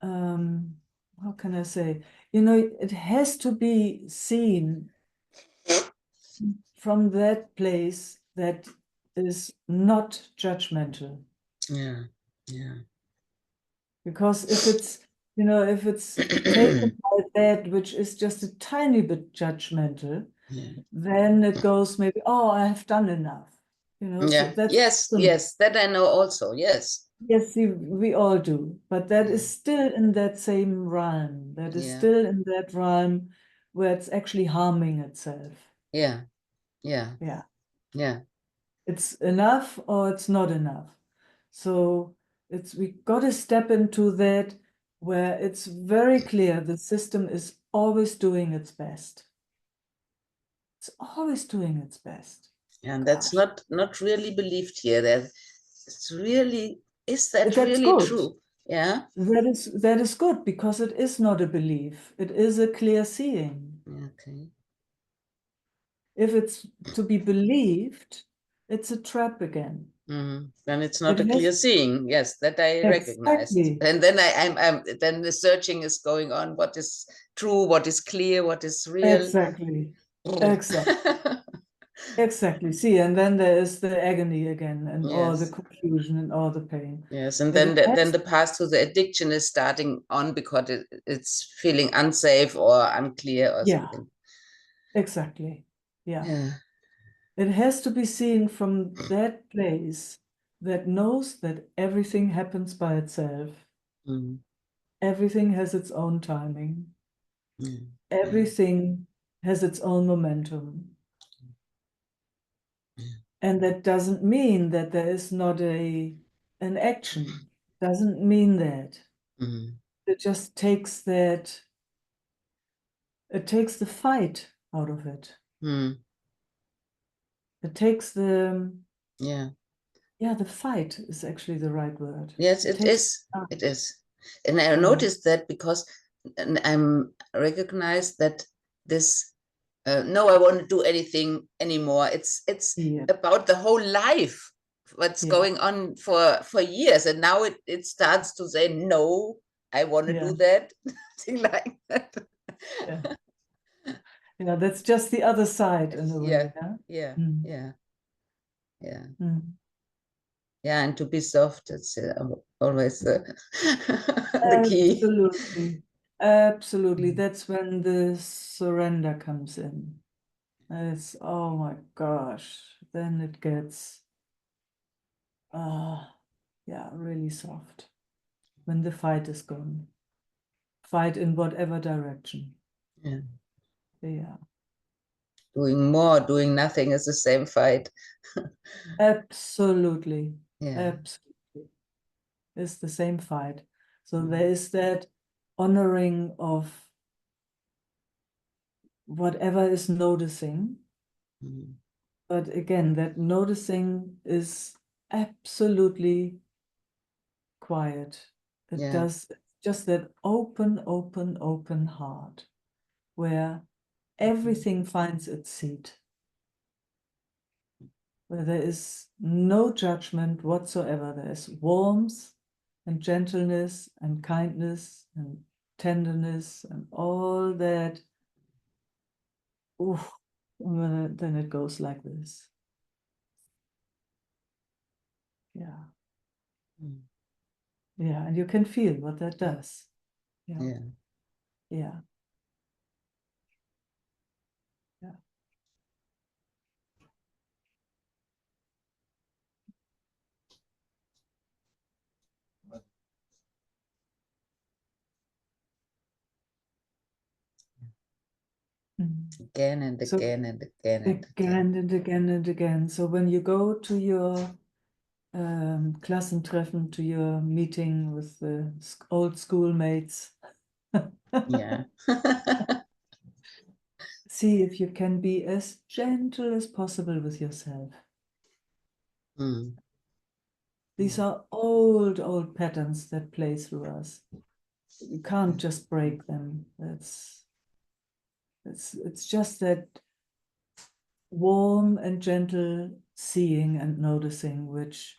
how can I say, you know, it has to be seen from that place that is not judgmental. Yeah, yeah. Because if it's, you know, if it's taken by that, which is just a tiny bit judgmental, then it goes maybe, oh, I have done enough. You know, so that's yes, that I know also, yes. Yes, we all do, but that is still in that same realm. That is still in that realm where it's actually harming itself. Yeah. It's enough or it's not enough. So we got to step into that where it's very clear the system is always doing its best. It's always doing its best. And that's not really believed here. That it's really, is that That's really good. true? Yeah. That is good, because it is not a belief. It is a clear seeing. Okay. If it's to be believed, it's a trap again. Then it's not It a clear has seeing. Yes, that I recognized. exactly, And then then the searching is going on. What is true? What is clear? What is real? exactly, exactly. See, and then there is the agony again, and all the Yes. confusion and all the pain. Yes, and But then it then has the path to the addiction is starting on because it's feeling unsafe or unclear or yeah, something. exactly. Yeah. Yeah. It has to be seen from that place that knows that everything happens by itself. Mm. Everything has its own timing. Mm. Everything has its own momentum. And that doesn't mean that there is not an action. Doesn't mean that. Mm. It just takes that, it takes the fight out of it. Mm. It takes the, Yeah. yeah, the fight is actually the right word. Yes, It it takes, is. It is. And I yeah. noticed that because I'm recognized that this no, I won't do anything anymore. It's Yeah. about the whole life, what's Yeah. going on for years, and now it starts to say no, I want to Yeah. do that, thing like that. Yeah. Yeah, that's just the other side in a way. Yeah, Yeah. yeah, Mm. yeah, yeah, Mm. yeah, and to be soft, it's always the key. Absolutely. Absolutely. That's when the surrender comes in. It's, oh my gosh, then it gets, yeah, really soft. When the fight is gone. Fight in whatever direction. Yeah. Yeah. Doing more, doing nothing is the same fight. Absolutely. Yeah. Absolutely. It's the same fight. So there is that honoring of whatever is noticing. Mm. But again, that noticing is absolutely quiet. It Yeah. does just that open heart where everything finds its seat, where there is no judgment whatsoever. There is warmth and gentleness and kindness and tenderness and all that. Oof, then it goes like this. Yeah. Mm. Yeah, and you can feel what that does. Yeah. Yeah. Yeah. Yeah. Mm. Again and So again and again and again. again and again and again. So when you go to your Klassentreffen, to your meeting with the old schoolmates, Yeah. see if you can be as gentle as possible with yourself. Mm. These are old patterns that play through us. You can't just break them. It's just that warm and gentle seeing and noticing, which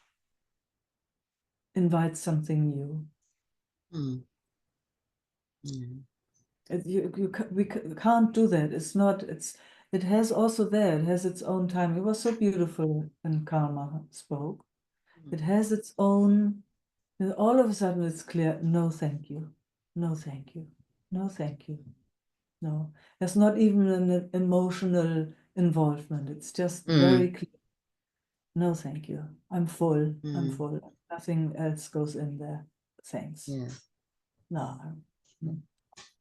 invites something new. Mm. Mm. We can't do that. It's not, it has also there, it has its own time. It was so beautiful when Karma spoke. It has its own, and all of a sudden it's clear, no, thank you. No, thank you. No, thank you. No, there's not even an emotional involvement. It's just very clear. No, thank you. I'm full. I'm full. Nothing else goes in there. Thanks. Yeah. No,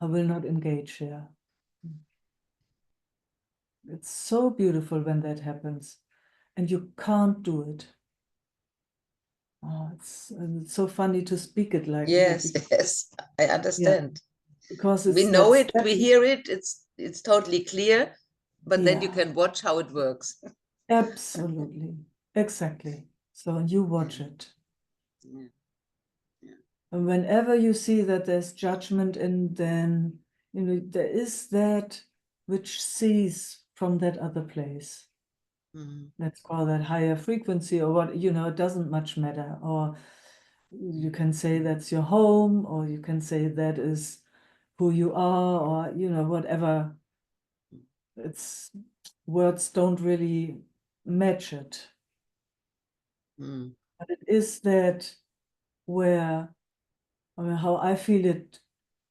I will not engage here. It's so beautiful when that happens, and you can't do it. Oh, it's so funny to speak it like Yes, because, yes, I yeah, understand. because We it's know that it, step. we hear it, it's totally clear, but then you Yeah, can watch how it works. absolutely, exactly. So you watch it. Yeah. And whenever you see that there's judgment, and then there is that which sees from that other place. Let's call that higher frequency, or what, you know, it doesn't much matter. Or you can say that's your home, or you can say that is who you are, or, you know, whatever. It's, words don't really match it. But it is that where, I mean, how I feel it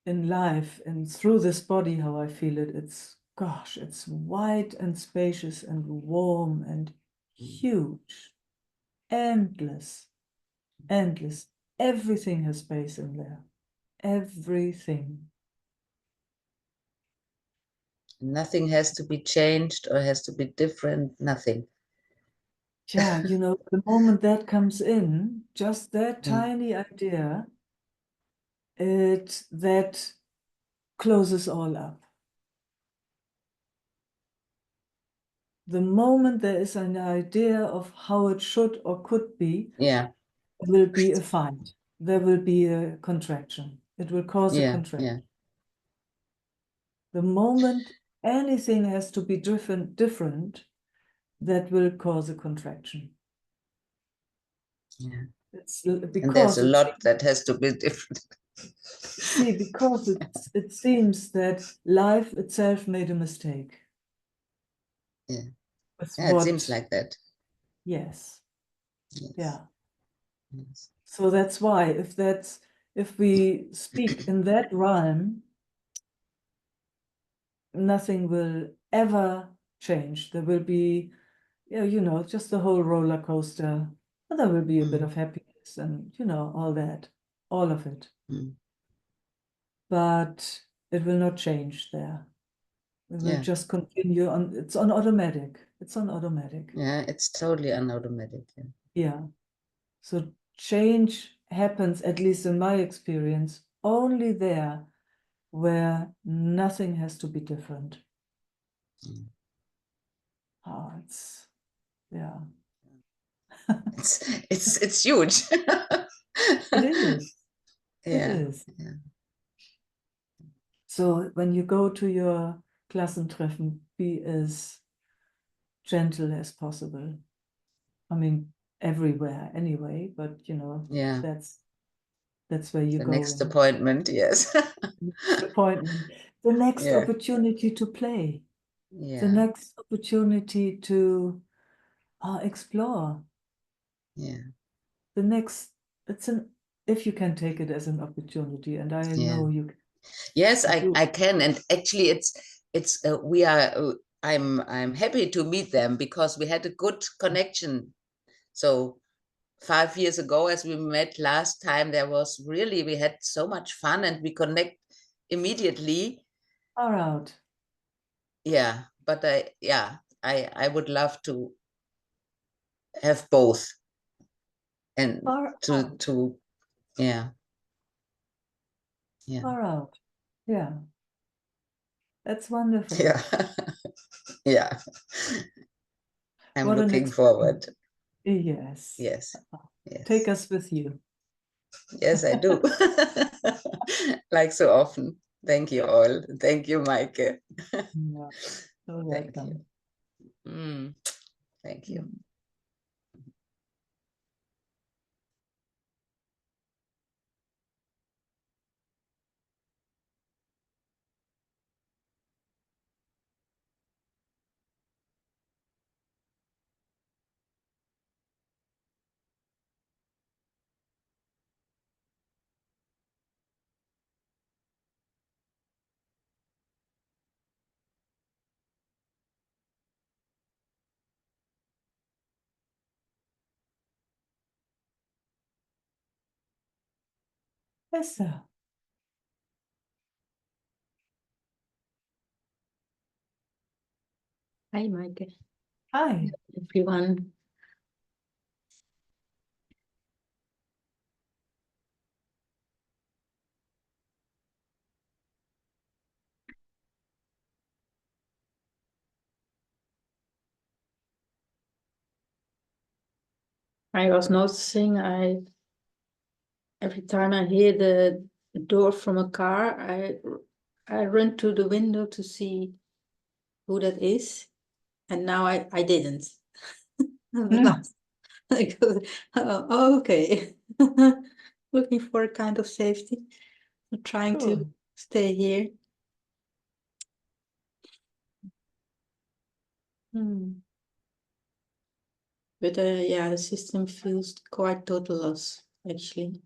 in life and through this body, how I feel it, it's, gosh, it's wide and spacious and warm and huge, endless, endless. Everything has space in there. Everything. Nothing has to be changed or has to be different, nothing. Yeah, you know, the moment that comes in, just that tiny idea, that closes all up. The moment there is an idea of how it should or could be, Yeah, there will be a fight. There will be a contraction. It will cause a yeah, contraction. yeah, The moment anything has to be different, that will cause a contraction. yeah. It's And there's because a lot that has to be different. see, because it seems that life itself made a mistake. Yeah, With yeah, it what, seems like that. yes, Yes. yeah. Yes. So that's why if we speak in that realm, nothing will ever change. There will be, yeah, you know, just the whole roller coaster. But there will be a bit of happiness and, you know, all that, all of it. But it will not change there. It will Yeah, just continue on. It's on automatic. It's on automatic. yeah, it's totally unautomatic. Yeah. Yeah. So change happens, at least in my experience, only there where nothing has to be different. Oh, it's, yeah. It's huge. It is. It Yeah, is. yeah. So when you go to your Klassentreffen, be as gentle as possible. I mean, everywhere anyway, but you know, Yeah. that's where you The go. next appointment, yes. Appointment, the next Yeah. opportunity to play, the Yeah, next opportunity to explore, yeah, the next, it's an, if you can take it as an opportunity, and I yeah. know you Yes, do. I can, and actually, it's we are. I'm happy to meet them because we had a good connection. So 5 years ago, as we met last time, there was really, we had so much fun and we connect immediately. Far out. Yeah, but I would love to have both and Far out. to yeah, yeah, Far out. Yeah. That's wonderful. yeah, yeah. I'm What an looking experience. forward. Yes. Yes, yes, Take us with you. yes, I do. Like so often. Thank you all. Thank you, Meike. Yeah. So Thank welcome. you. Thank you. Esther. Hi, Meike. Hi. Everyone. I was noticing every time I hear the door from a car, I run to the window to see who that is. And now I didn't. And the last, I go, oh, okay. Looking for a kind of safety. I'm trying to Cool. stay here. Hmm. But yeah, the system feels quite total loss, actually.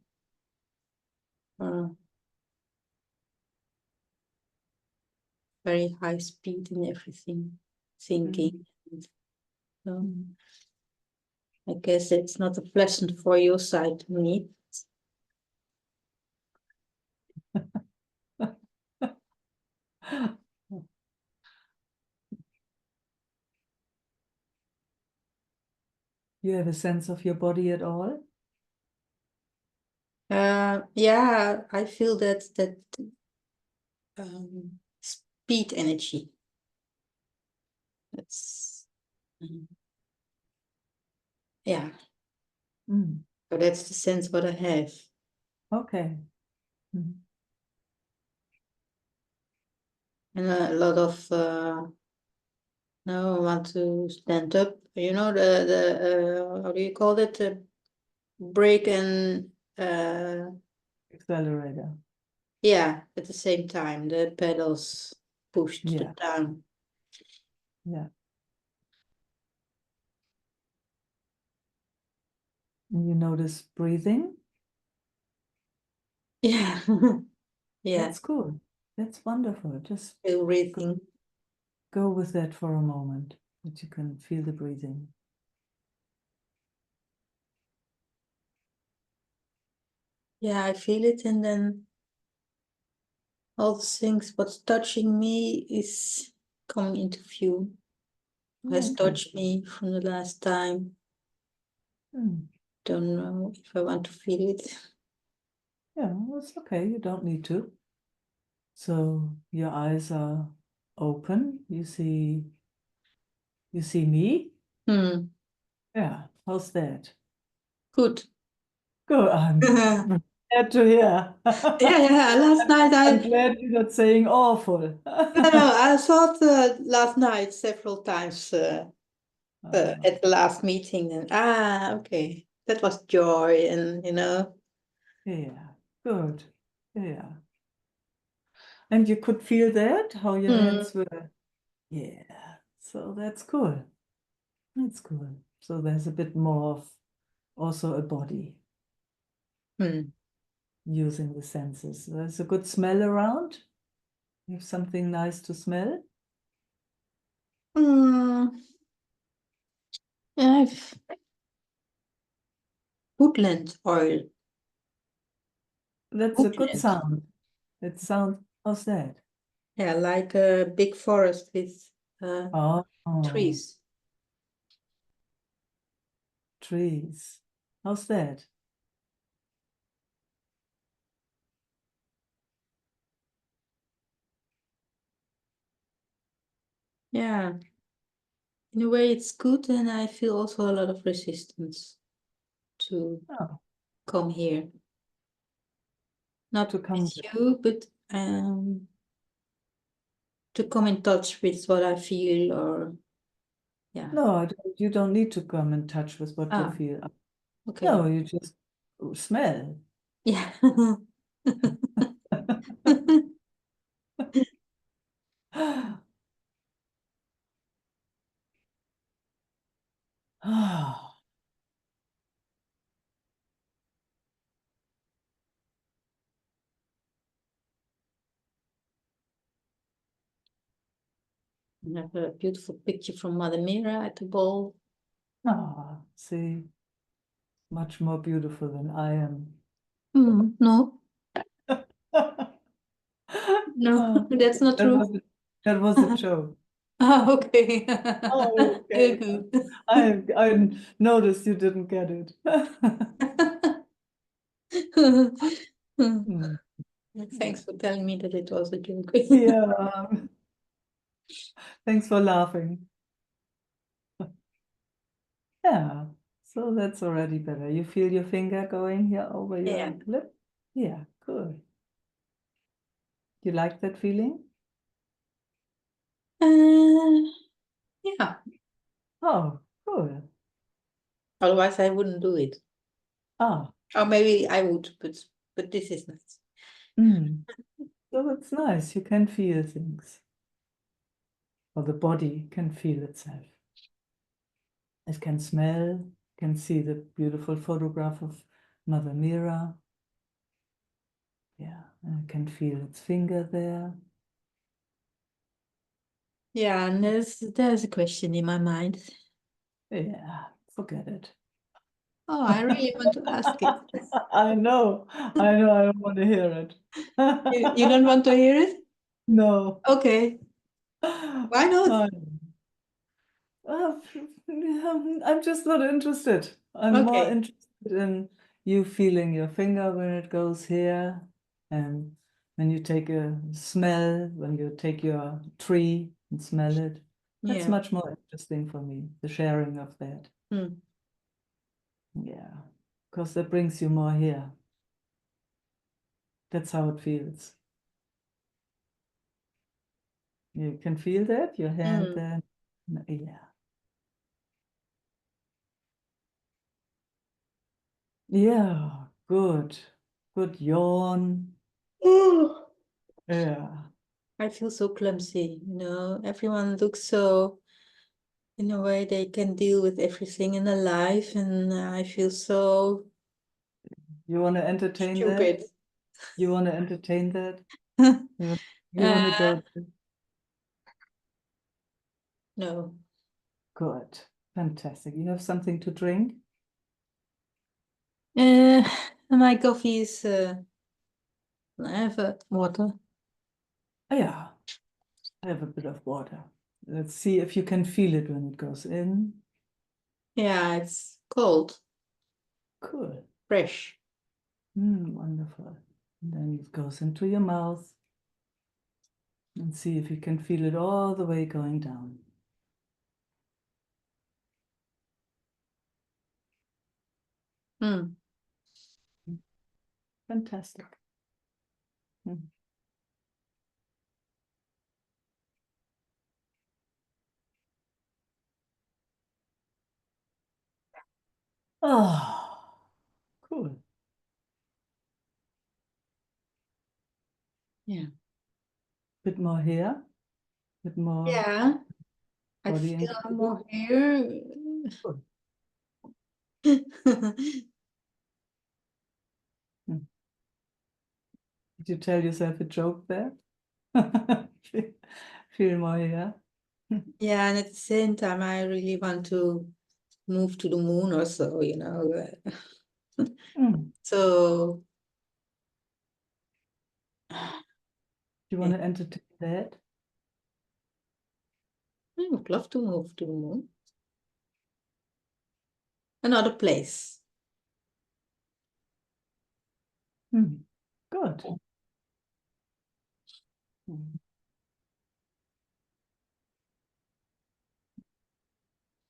Very high speed in everything, thinking. So I guess it's not a pleasant for your side to meet. You have a sense of your body at all? Yeah, I feel that speed energy. That's yeah. So that's the sense what I have. Okay. Mm. And a lot of no, I want to stand up. You know the how do you call it? Brake and Accelerator. yeah, at the same time the pedals pushed Yeah. down. Yeah. And you notice breathing? Yeah, yeah. That's cool. That's wonderful. Just Still breathing. go with that for a moment, that you can feel the breathing. Yeah, I feel it, and then all the things what's touching me is coming into view. Has Okay. touched me from the last time. Don't know if I want to feel it. Yeah, well, it's okay. You don't need to. So your eyes are open. You see me? Yeah. How's that? Good. Good. I'm Yeah, glad to hear. yeah. Last night I'm glad you're not saying awful. no, I thought last night several times at the last meeting, and okay, that was joy, and Yeah, good. Yeah. And you could feel that, how your hands were. Yeah. So that's cool. That's cool. So there's a bit more of also a body using the senses. There's a good smell around. You have something nice to smell. I've woodland oil. That's a good Woodland. sound. It sounds, how's that? Yeah, like a big forest with Oh, trees. trees. How's that? Yeah, in a way it's good, and I feel also a lot of resistance to Oh, come here. Not to come with you, but to come in touch with what I feel, or yeah. No, you don't need to come in touch with what you feel. Okay. No, you just smell. Yeah. Ah, I have a beautiful picture from Mother Mira at the ball. see, much more beautiful than I am. No, no, that's not true. That was a joke. Okay. Oh, okay. Good. I noticed you didn't get it. Hmm. Thanks for telling me that it was a joke. Yeah. Thanks for laughing. Yeah. So that's already better. You feel your finger going here over your Yeah. lip? Yeah, good. You like that feeling? Yeah. Oh, cool. Otherwise, I wouldn't do it. Ah, Or maybe I would, but this is nice. so it's nice. You can feel things, or the body can feel itself. It can smell, can see the beautiful photograph of Mother Mira. Yeah, and it can feel its finger there. Yeah, and there's a question in my mind. Yeah, forget it. Oh, I really want to ask it. I know, I don't want to hear it. You don't want to hear it? No. Okay. Why not? Uh, I'm just not interested. I'm more Okay. interested in you feeling your finger when it goes here, and when you take a smell, when you take your tree and smell it. That's Yeah. much more interesting for me, the sharing of that. Hmm. Yeah, because that brings you more here. That's how it feels. You can feel that, your hand there. Yeah. Yeah, good. Good yawn. Yeah. I feel so clumsy, everyone looks so, in a way they can deal with everything in their life, and I feel so You want to entertain that? stupid. You want to entertain that? You want to go? No. Good. Fantastic. You have something to drink? My coffee is, I have water. Oh, yeah. I have a bit of water. Let's see if you can feel it when it goes in. Yeah, it's cold, Cool. fresh. Wonderful. And then it goes into your mouth. And see if you can feel it all the way going down. Mm. Fantastic. Mm. Oh, cool. Yeah. Bit more here, bit more Yeah, I body feel included. more here. Good. Mm. Did you tell yourself a joke there? Feel more here. Yeah, and at the same time, I really want to move to the moon or so, Mm. So, You want to entertain that? I would love to move to the moon. Another place. Good. Mm.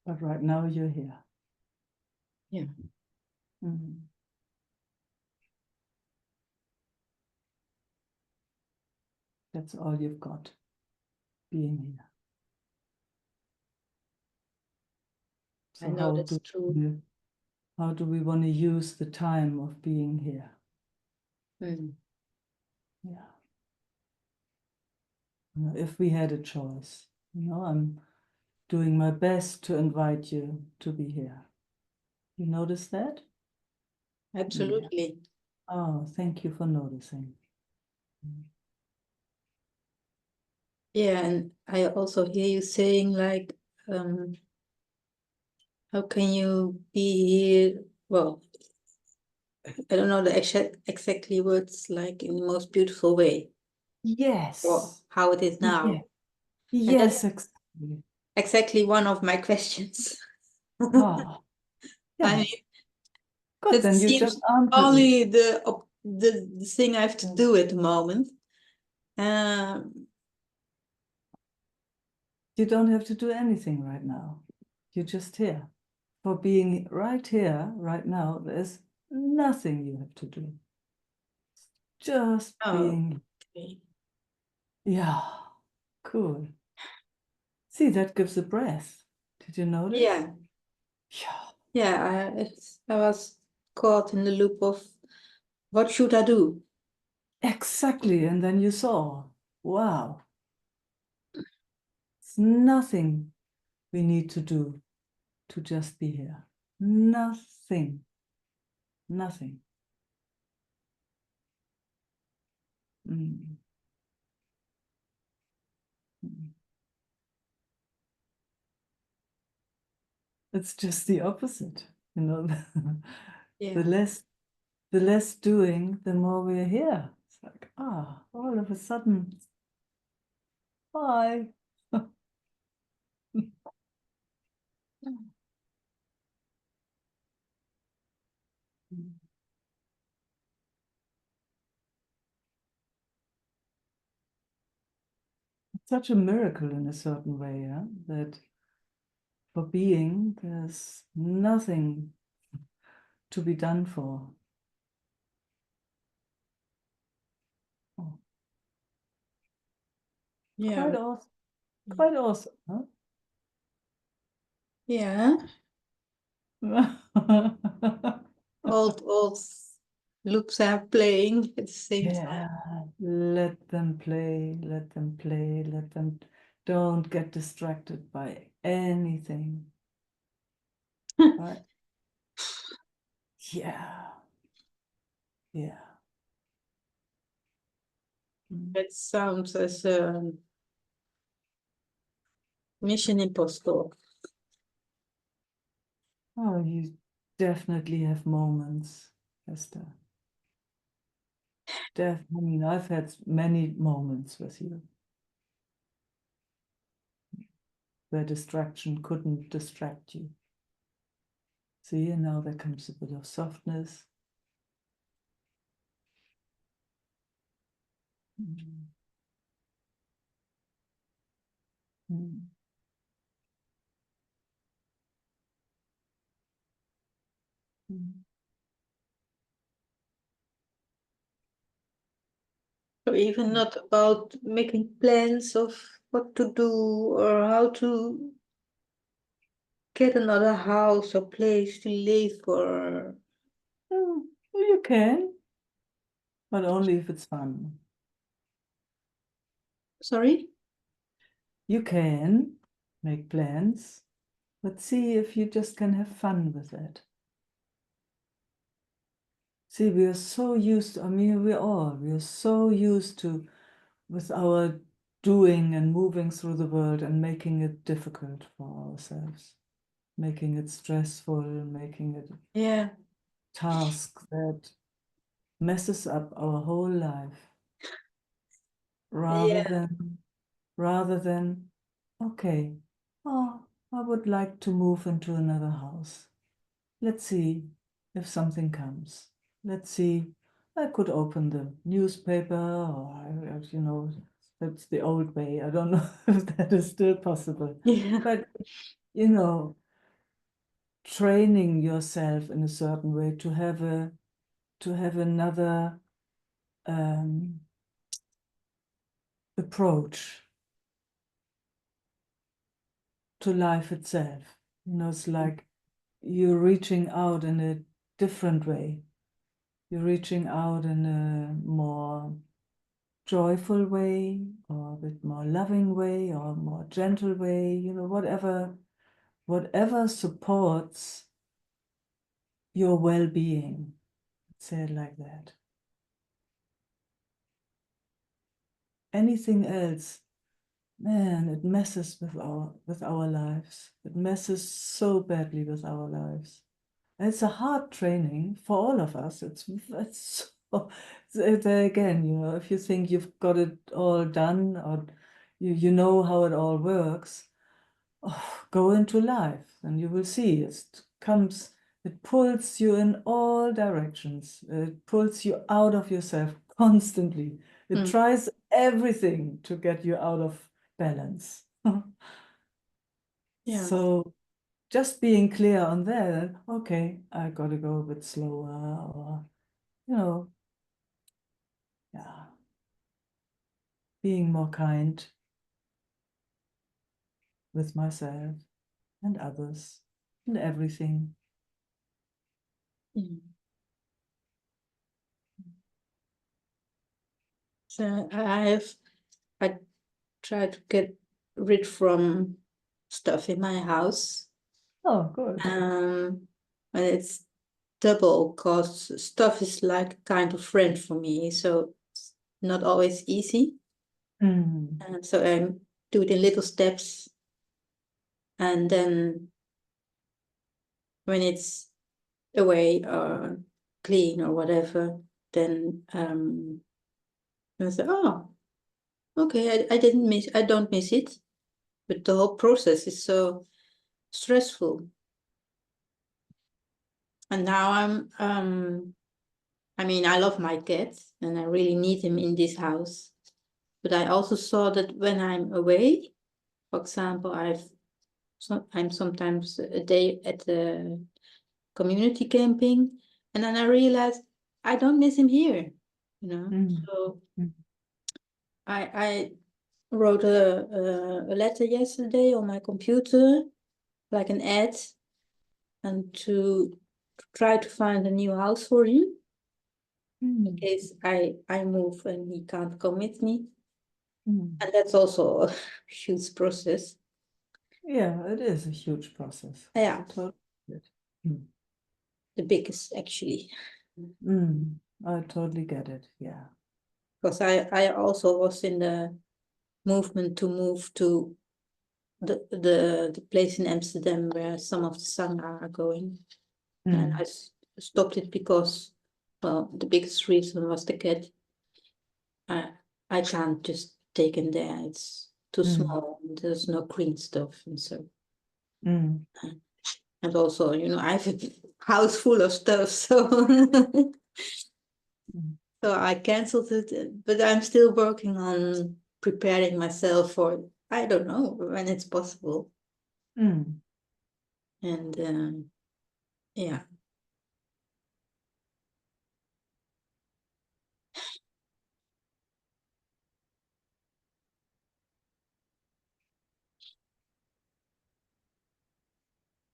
But right now you're here. Yeah. Mm. That's all you've got, being here. I So know that's true. how do we want to use the time of being here? Yeah. If we had a choice, I'm doing my best to invite you to be here. You notice that? Absolutely. Oh, thank you for noticing. Yeah, and I also hear you saying like, how can you be here? Well, I don't know the exactly words, like in the most beautiful way, Yes. or how it is now. Yeah. And that's Yes, exactly. exactly one of my questions. Oh, I yeah. mean, Good, that then you seems just answered it. only the thing I have to do at the moment. You don't have to do anything right now. You're just here. For being right here, right now, there's nothing you have to do. Just being. Okay. Yeah, cool. See, that gives a breath. Did you notice? Yeah. Yeah. Yeah, I was caught in the loop of what should I do? Exactly. And then you saw, wow, it's nothing we need to do to just be here. Nothing. Nothing. Mm. Mm. It's just the opposite, you know. Yeah. The less doing, the more we're here. It's like, all of a sudden, hi. It's such a miracle in a certain way, yeah? That for being, there's nothing to be done for. Oh, Yeah. quite awesome. Quite awesome, huh? Yeah. Old loops are playing at the same time. Yeah, let them play, let them play, let them, don't get distracted by anything. Right? Yeah. Yeah. Mm. That sounds as a mission impossible. Oh, you definitely have moments, Esther. I mean, I've had many moments with you where distraction couldn't distract you. See, and now there comes a bit of softness. Mm. Mm. Mm. So even not about making plans of what to do or how to get another house or place to live or Oh, well, you can, but only if it's fun. sorry? You can make plans, but see if you just can have fun with it. See, we are so used, I mean, we are so used to, with our doing and moving through the world and making it difficult for ourselves, making it stressful, making it Yeah. task that messes up our whole life, rather Yeah. than, rather than, okay, oh, I would like to move into another house. Let's see if something comes. Let's see. I could open the newspaper, or, you know, that's the old way. I don't know if that is still possible. Yeah. But, you know, training yourself in a certain way to have another approach to life itself. You know, it's like you're reaching out in a different way. You're reaching out in a more joyful way, or a bit more loving way, or more gentle way, you know, whatever supports your well-being. Say it like that. Anything else, man, it messes with our lives. It messes so badly with our lives. And it's a hard training for all of us. It's so, there again, you know, if you think you've got it all done, or you know how it all works, go into life and you will see it pulls you in all directions. It pulls you out of yourself constantly. It Mm. tries everything to get you out of balance. Yeah. So just being clear on that, okay, I gotta go a bit slower, or, you know, yeah, being more kind with myself and others and everything. Yeah. So I try to get rid from stuff in my house. Oh, good. And it's double because stuff is like a kind of friend for me, so it's not always easy. Mm. And so I do it in little steps, and then when it's away or clean or whatever, then I say, oh, okay, I don't miss it, but the whole process is so stressful. And now I mean, I love my cat and I really need him in this house. But I also saw that when I'm away, for example, I'm sometimes a day at the community camping, and then I realized I don't miss him here, you know. Mm. So Mm. I wrote a letter yesterday on my computer, like an ad, and to try to find a new house for him in Mm. case I move and he can't come with me. Mm. And that's also a huge process. Yeah, it is a huge process. Yeah, Totally. Mm. the biggest actually. Mm. I totally get it. Yeah. Because I also was in the movement to move to the place in Amsterdam where some of the Sangha are going. And Mm. I stopped it because, well, the biggest reason was the cat. I can't just take him there. It's too Mm. small. There's no green stuff. And so, Mm. and also, you know, I have a house full of stuff. So, Mm. so I canceled it. But I'm still working on preparing myself for, I don't know, when it's possible. Mm. And yeah.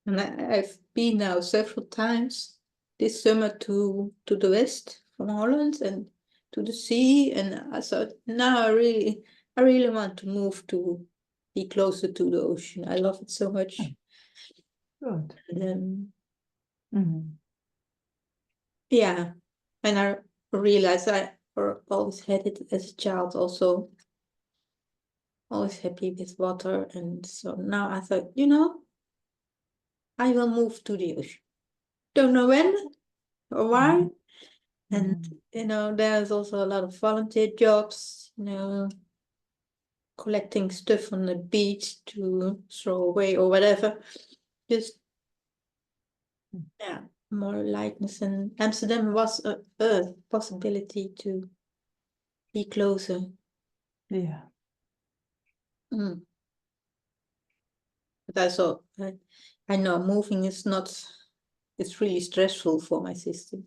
And I've been now several times this summer to the west from Holland and to the sea. And I thought, now I really want to move to be closer to the ocean. I love it so much. Good. And Mm. yeah, and I realized always had it as a child also, always happy with water. And so now I thought, you know, I will move to the ocean. Don't know when or why. And, you know, there's also a lot of volunteer jobs, you know, collecting stuff on the beach to throw away or whatever. Just, yeah, more lightness. And Amsterdam was a possibility to be closer. Yeah. Mm. But also, I know moving is not, it's really stressful for my system.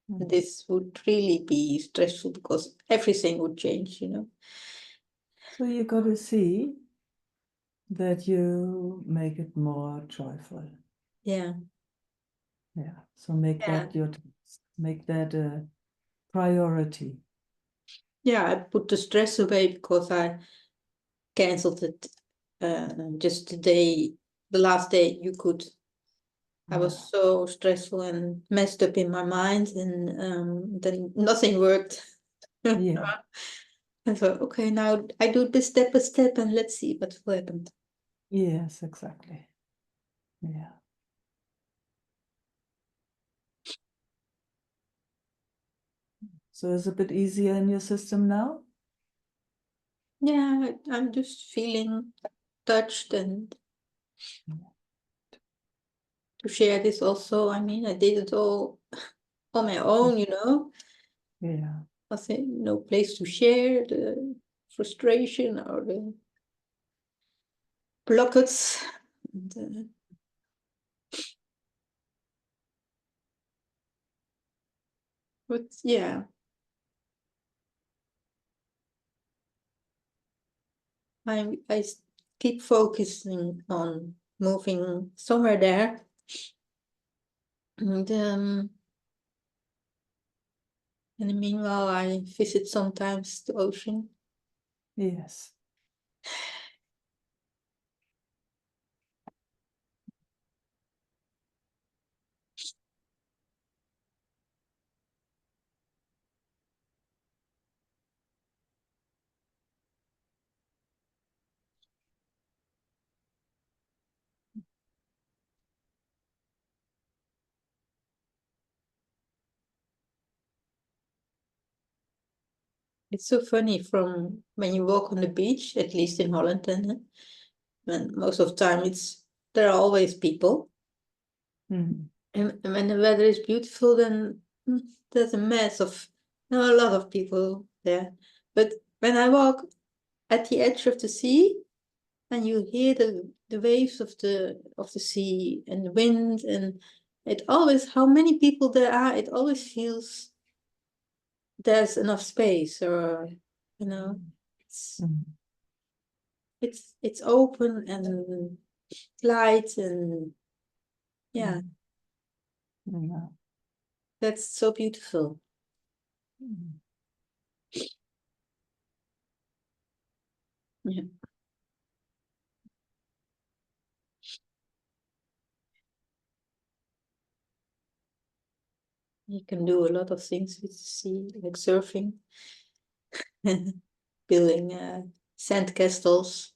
Mm. This would really be stressful because everything would change, you know. So you got to see that you make it more joyful. Yeah. Yeah. So make Yeah. that your task. Make that a priority. Yeah, I put the stress away because I canceled it just the last day you could. I was so stressful and messed up in my mind, and then nothing worked. Yeah. I thought, okay, now I do this step by step, and let's see what will happen. Yes, exactly. Yeah. So it's a bit easier in your system now? Yeah, I'm just feeling touched and to share this also. I mean, I did it all on my own, you know. Yeah. I think no place to share the frustration or the blockades. And, but yeah, I keep focusing on moving somewhere there And in the meanwhile, I visit sometimes the ocean. Yes. It's so funny from when you walk on the beach, at least in Holland, and most of the time there are always people. Mm. And when the weather is beautiful, then there's a mess of a lot of people there. But when I walk at the edge of the sea, and you hear the waves of the sea and the wind, and it always, how many people there are, it always feels there's enough space, or it's Mm. it's open and light, and yeah, Yeah. that's so beautiful. Mm. Yeah. You can do a lot of things with the sea, like surfing, building sand castles.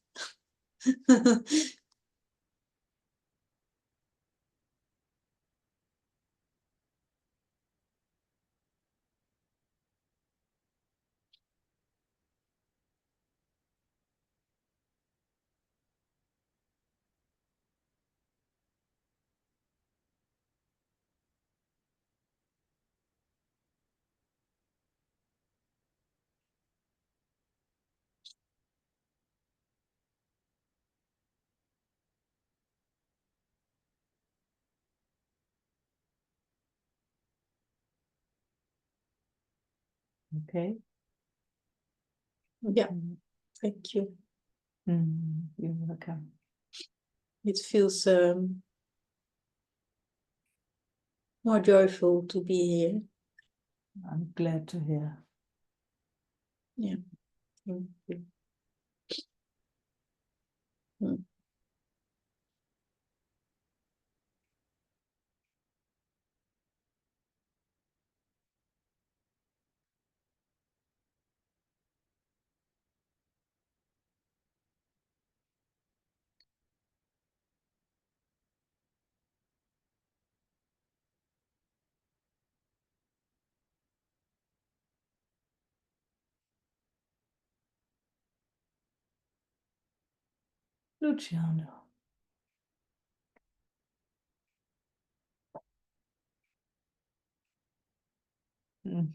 Okay. Yeah, Mm. thank you. You're welcome. It feels more joyful to be here. I'm glad to hear. Yeah, thank you. Mm. Luciano. Mm.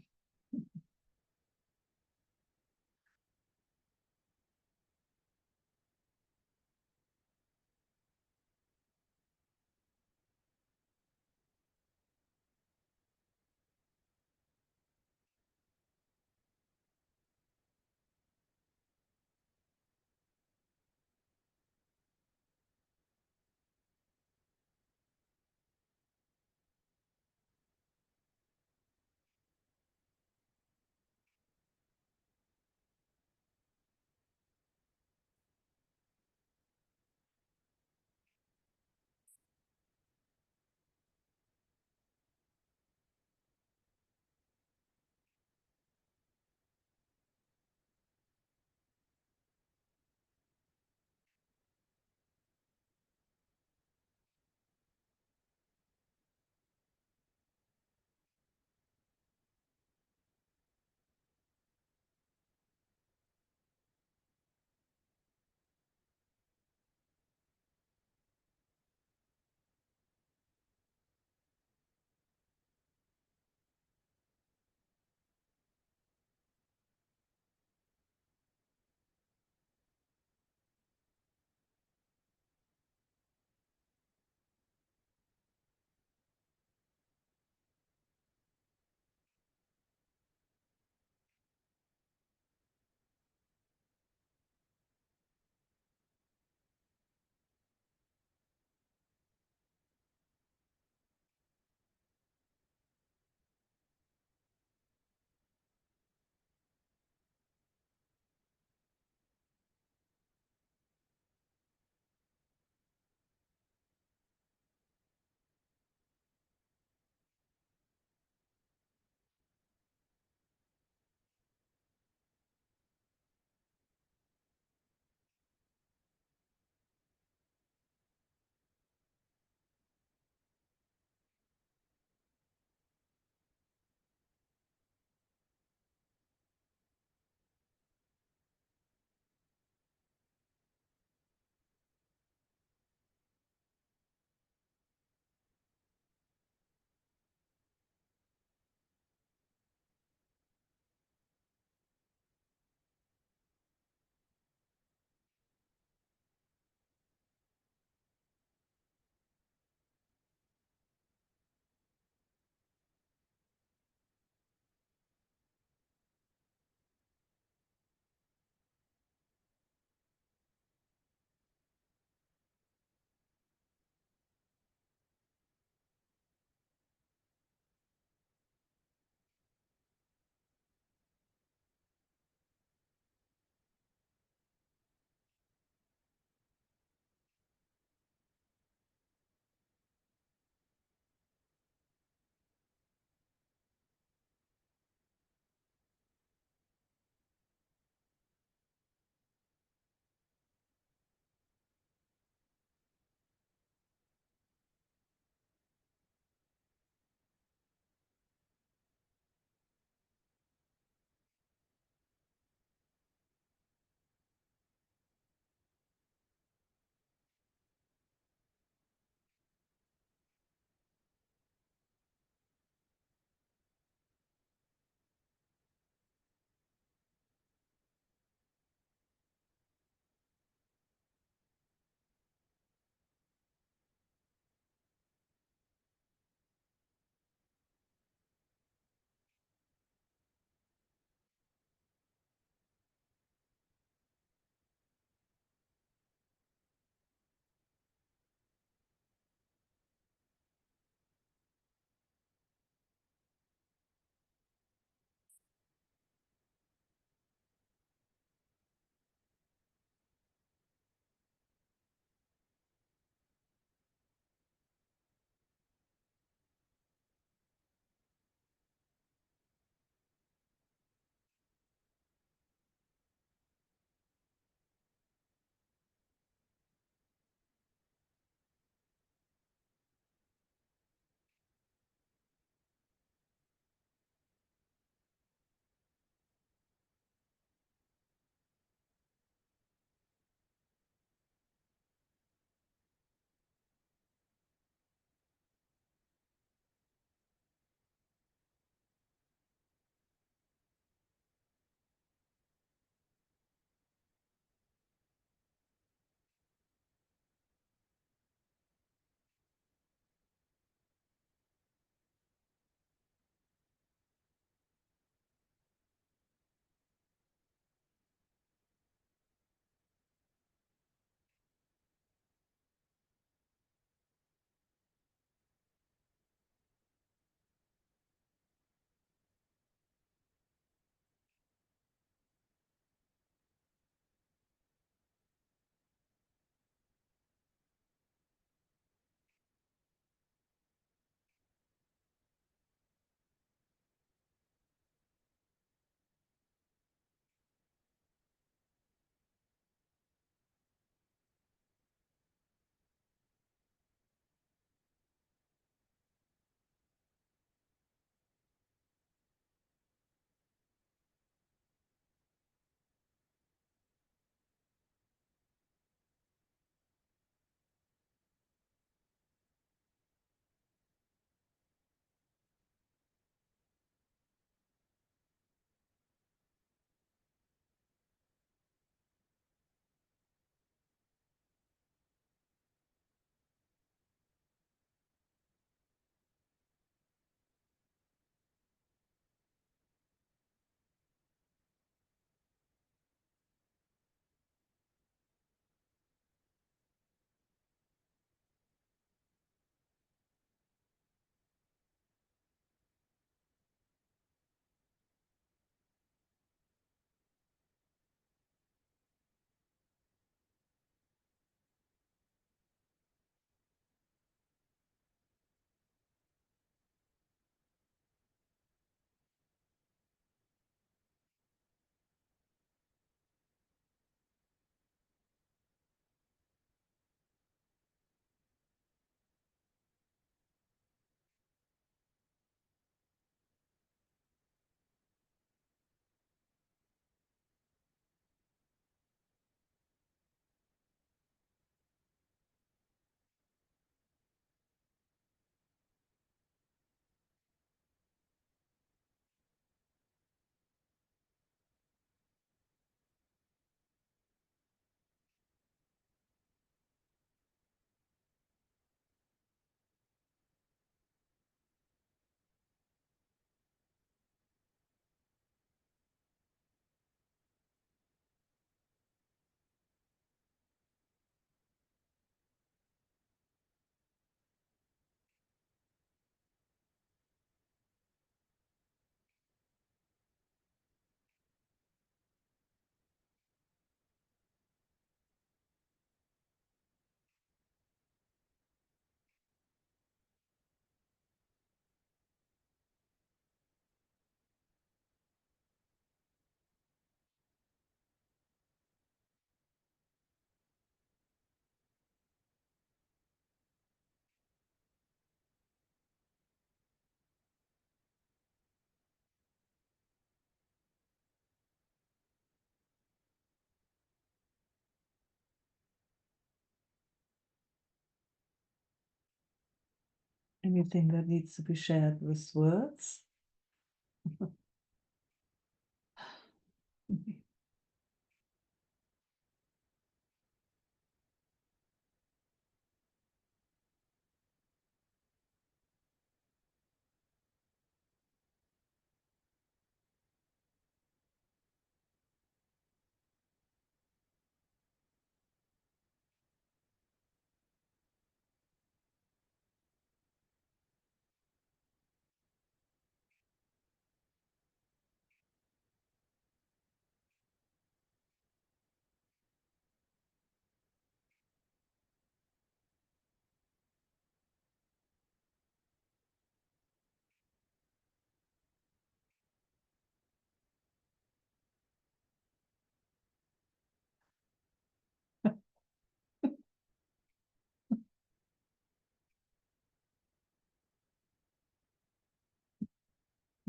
Anything that needs to be shared with words?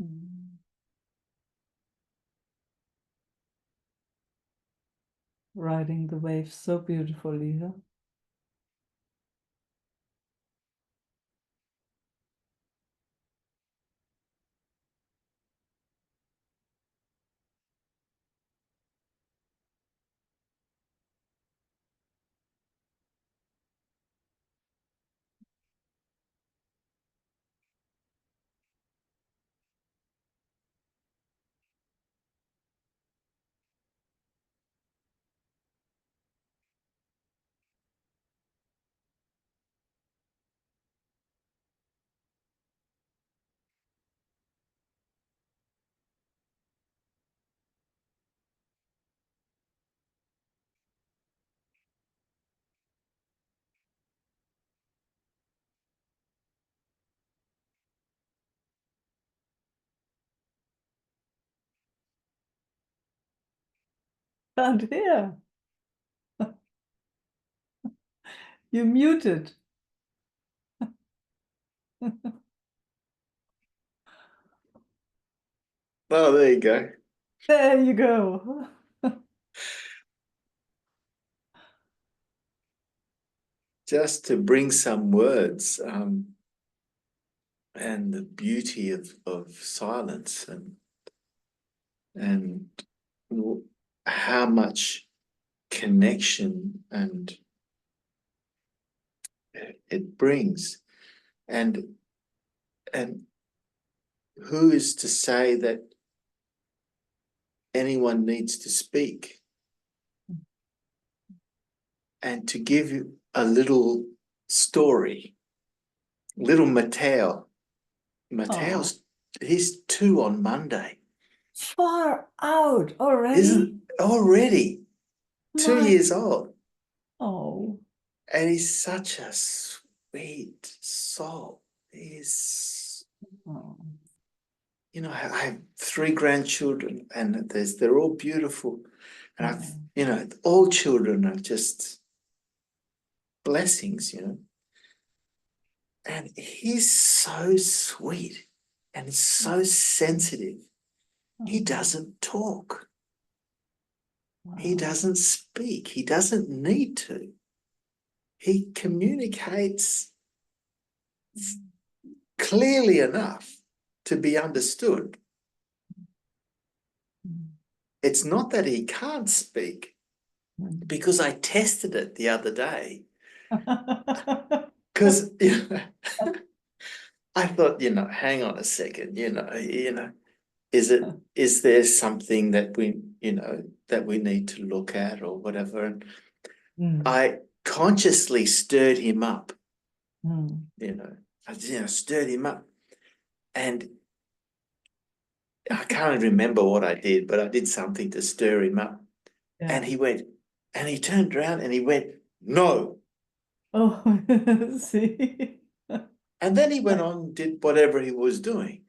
Mm. Riding the waves so beautifully, huh? Can't hear. You're muted. Oh, there you go. There you go. Just to bring some words and the beauty of silence and how much connection and it brings. And who is to say that anyone needs to speak? And to give you a little story, little Mateo. Mateo's, he's 2 on Monday. Far out already. Isn't already 2 My- years old. Oh, And he's such a sweet soul. He's, oh. you know, I have 3 grandchildren and they're all beautiful. And I've, Oh. you know, all children are just blessings, you know. And he's so sweet and so sensitive. He doesn't talk. He Wow. doesn't speak. He doesn't need to. He communicates clearly enough to be understood. It's not that he can't speak, because I tested it the other day. Because I thought, hang on a second, is there something that we need to look at or whatever? And I consciously stirred him up, I stirred him up, and I can't remember what I did, but I did something to stir him up. Yeah. And he turned around and he went, no. Oh, see. And then he went on and did whatever he was doing.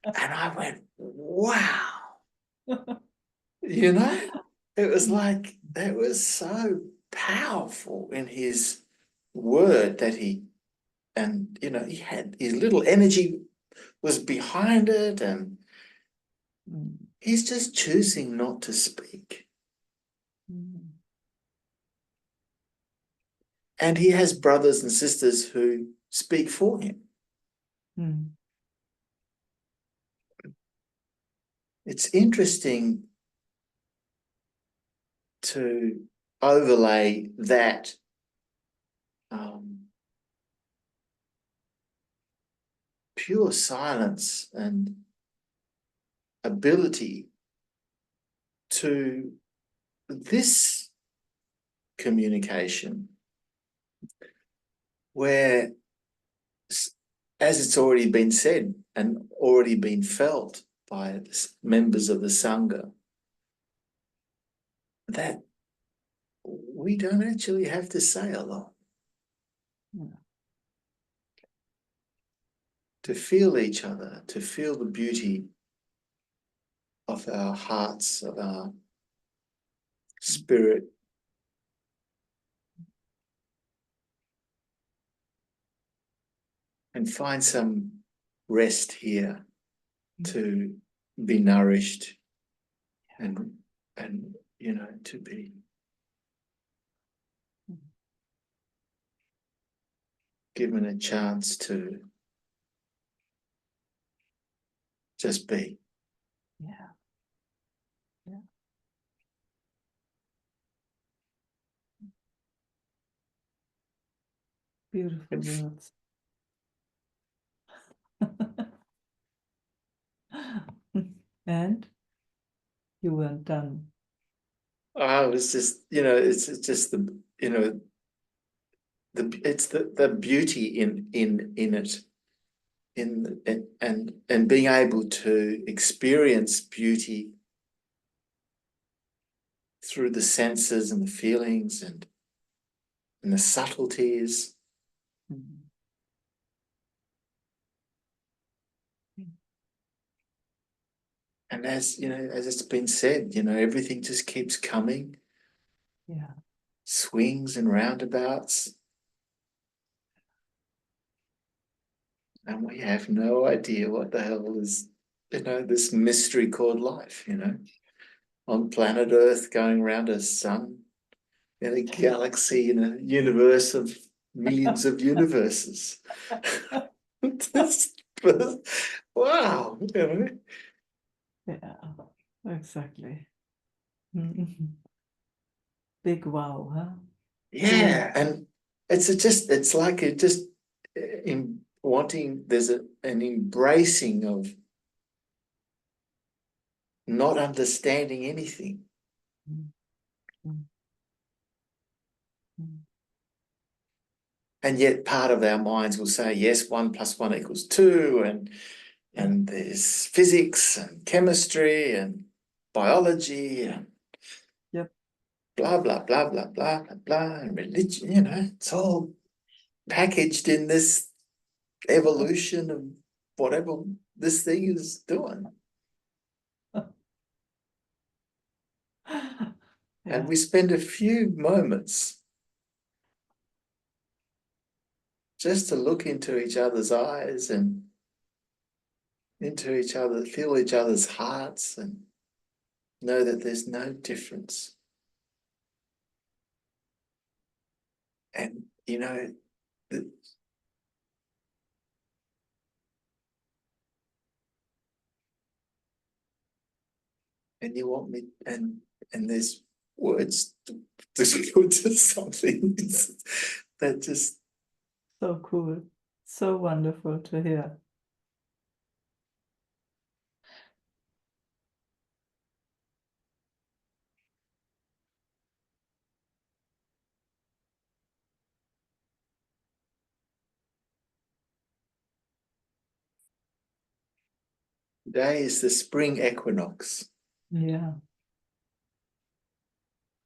And I went, wow. It was like, it was so powerful in his word that he had his little energy was behind it, and he's just choosing not to speak. And he has brothers and sisters who speak for him. Mm. It's interesting to overlay that pure silence and ability to this communication, where, as it's already been said and already been felt by members of the Sangha, that we don't actually have to say a lot. Yeah. To feel each other, to feel the beauty of our hearts, of our spirit. And find some rest here to be nourished and you know, to be given a chance to just be. Yeah. Yeah. Beautiful words. And you weren't done. I was just, you know, it's just the, you know, it's the beauty in it, and being able to experience beauty through the senses and the feelings and the subtleties. Mm. And as you know, as it's been said, you know, everything just keeps coming. Yeah. Swings and roundabouts. And we have no idea what the hell is, you know, this mystery called life, you know, on planet Earth going around a sun, in a galaxy, in a universe of millions of universes. Wow, you know. Yeah, exactly. Mhm. Big wow, huh? Yeah, and it's like it just in wanting, there's an embracing of not understanding anything. Mm. Mm. Mm. And yet part of our minds will say, yes, 1 + 1 = 2, and there's physics and chemistry and biology and Yep. blah, blah, blah, blah, blah, blah, blah, and religion, you know, it's all packaged in this evolution of whatever this thing is doing. Yeah. And we spend a few moments just to look into each other's eyes and into each other, feel each other's hearts and know that there's no difference. And, you know, and you want me, and there's words to put to something that just, So cool. So wonderful to hear. today is the spring equinox. Yeah.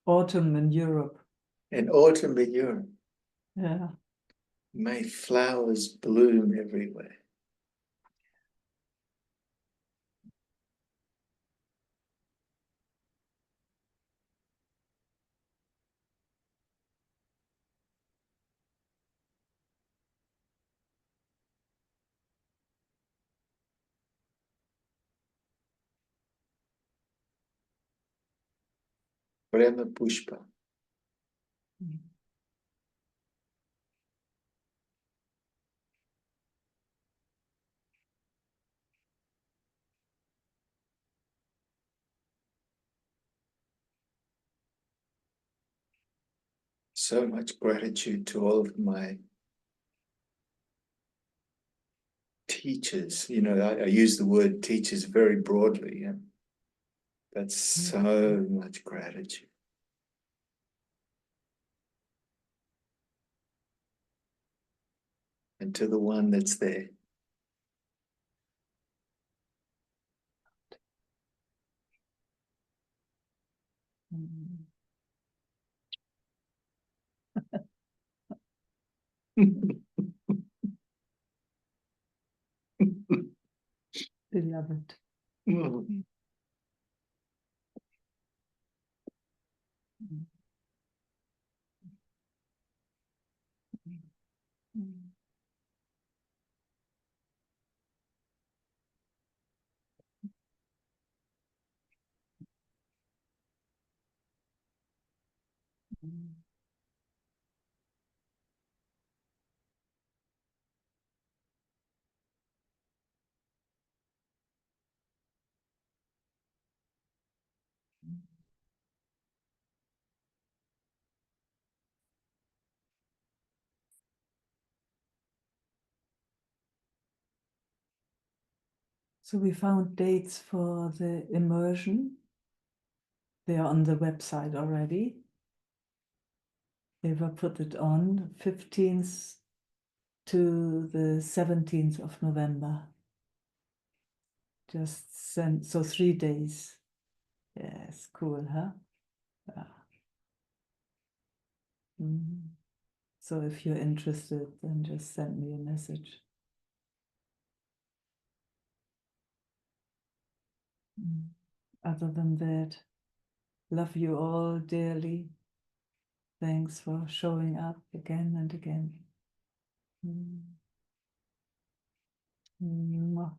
Autumn in Europe. And autumn in Europe. Yeah. May flowers bloom everywhere. Prema Pushpa. Mm. so much gratitude to all of my teachers. You know, I use the word teachers very broadly, and that's so much gratitude. And to the one that's there. Beloved. Mm. So we found dates for the immersion. They are on the website already. Eva put it on 15th to the 17th of November. Just sent, so 3 days. Yes, cool, huh? Yeah. So if you're interested, then just send me a message. Other than that, love you all dearly. Thanks for showing up again and again. Mwah.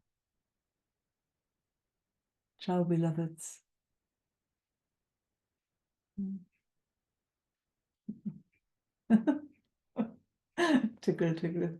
Ciao, beloveds. Tickle, tickle.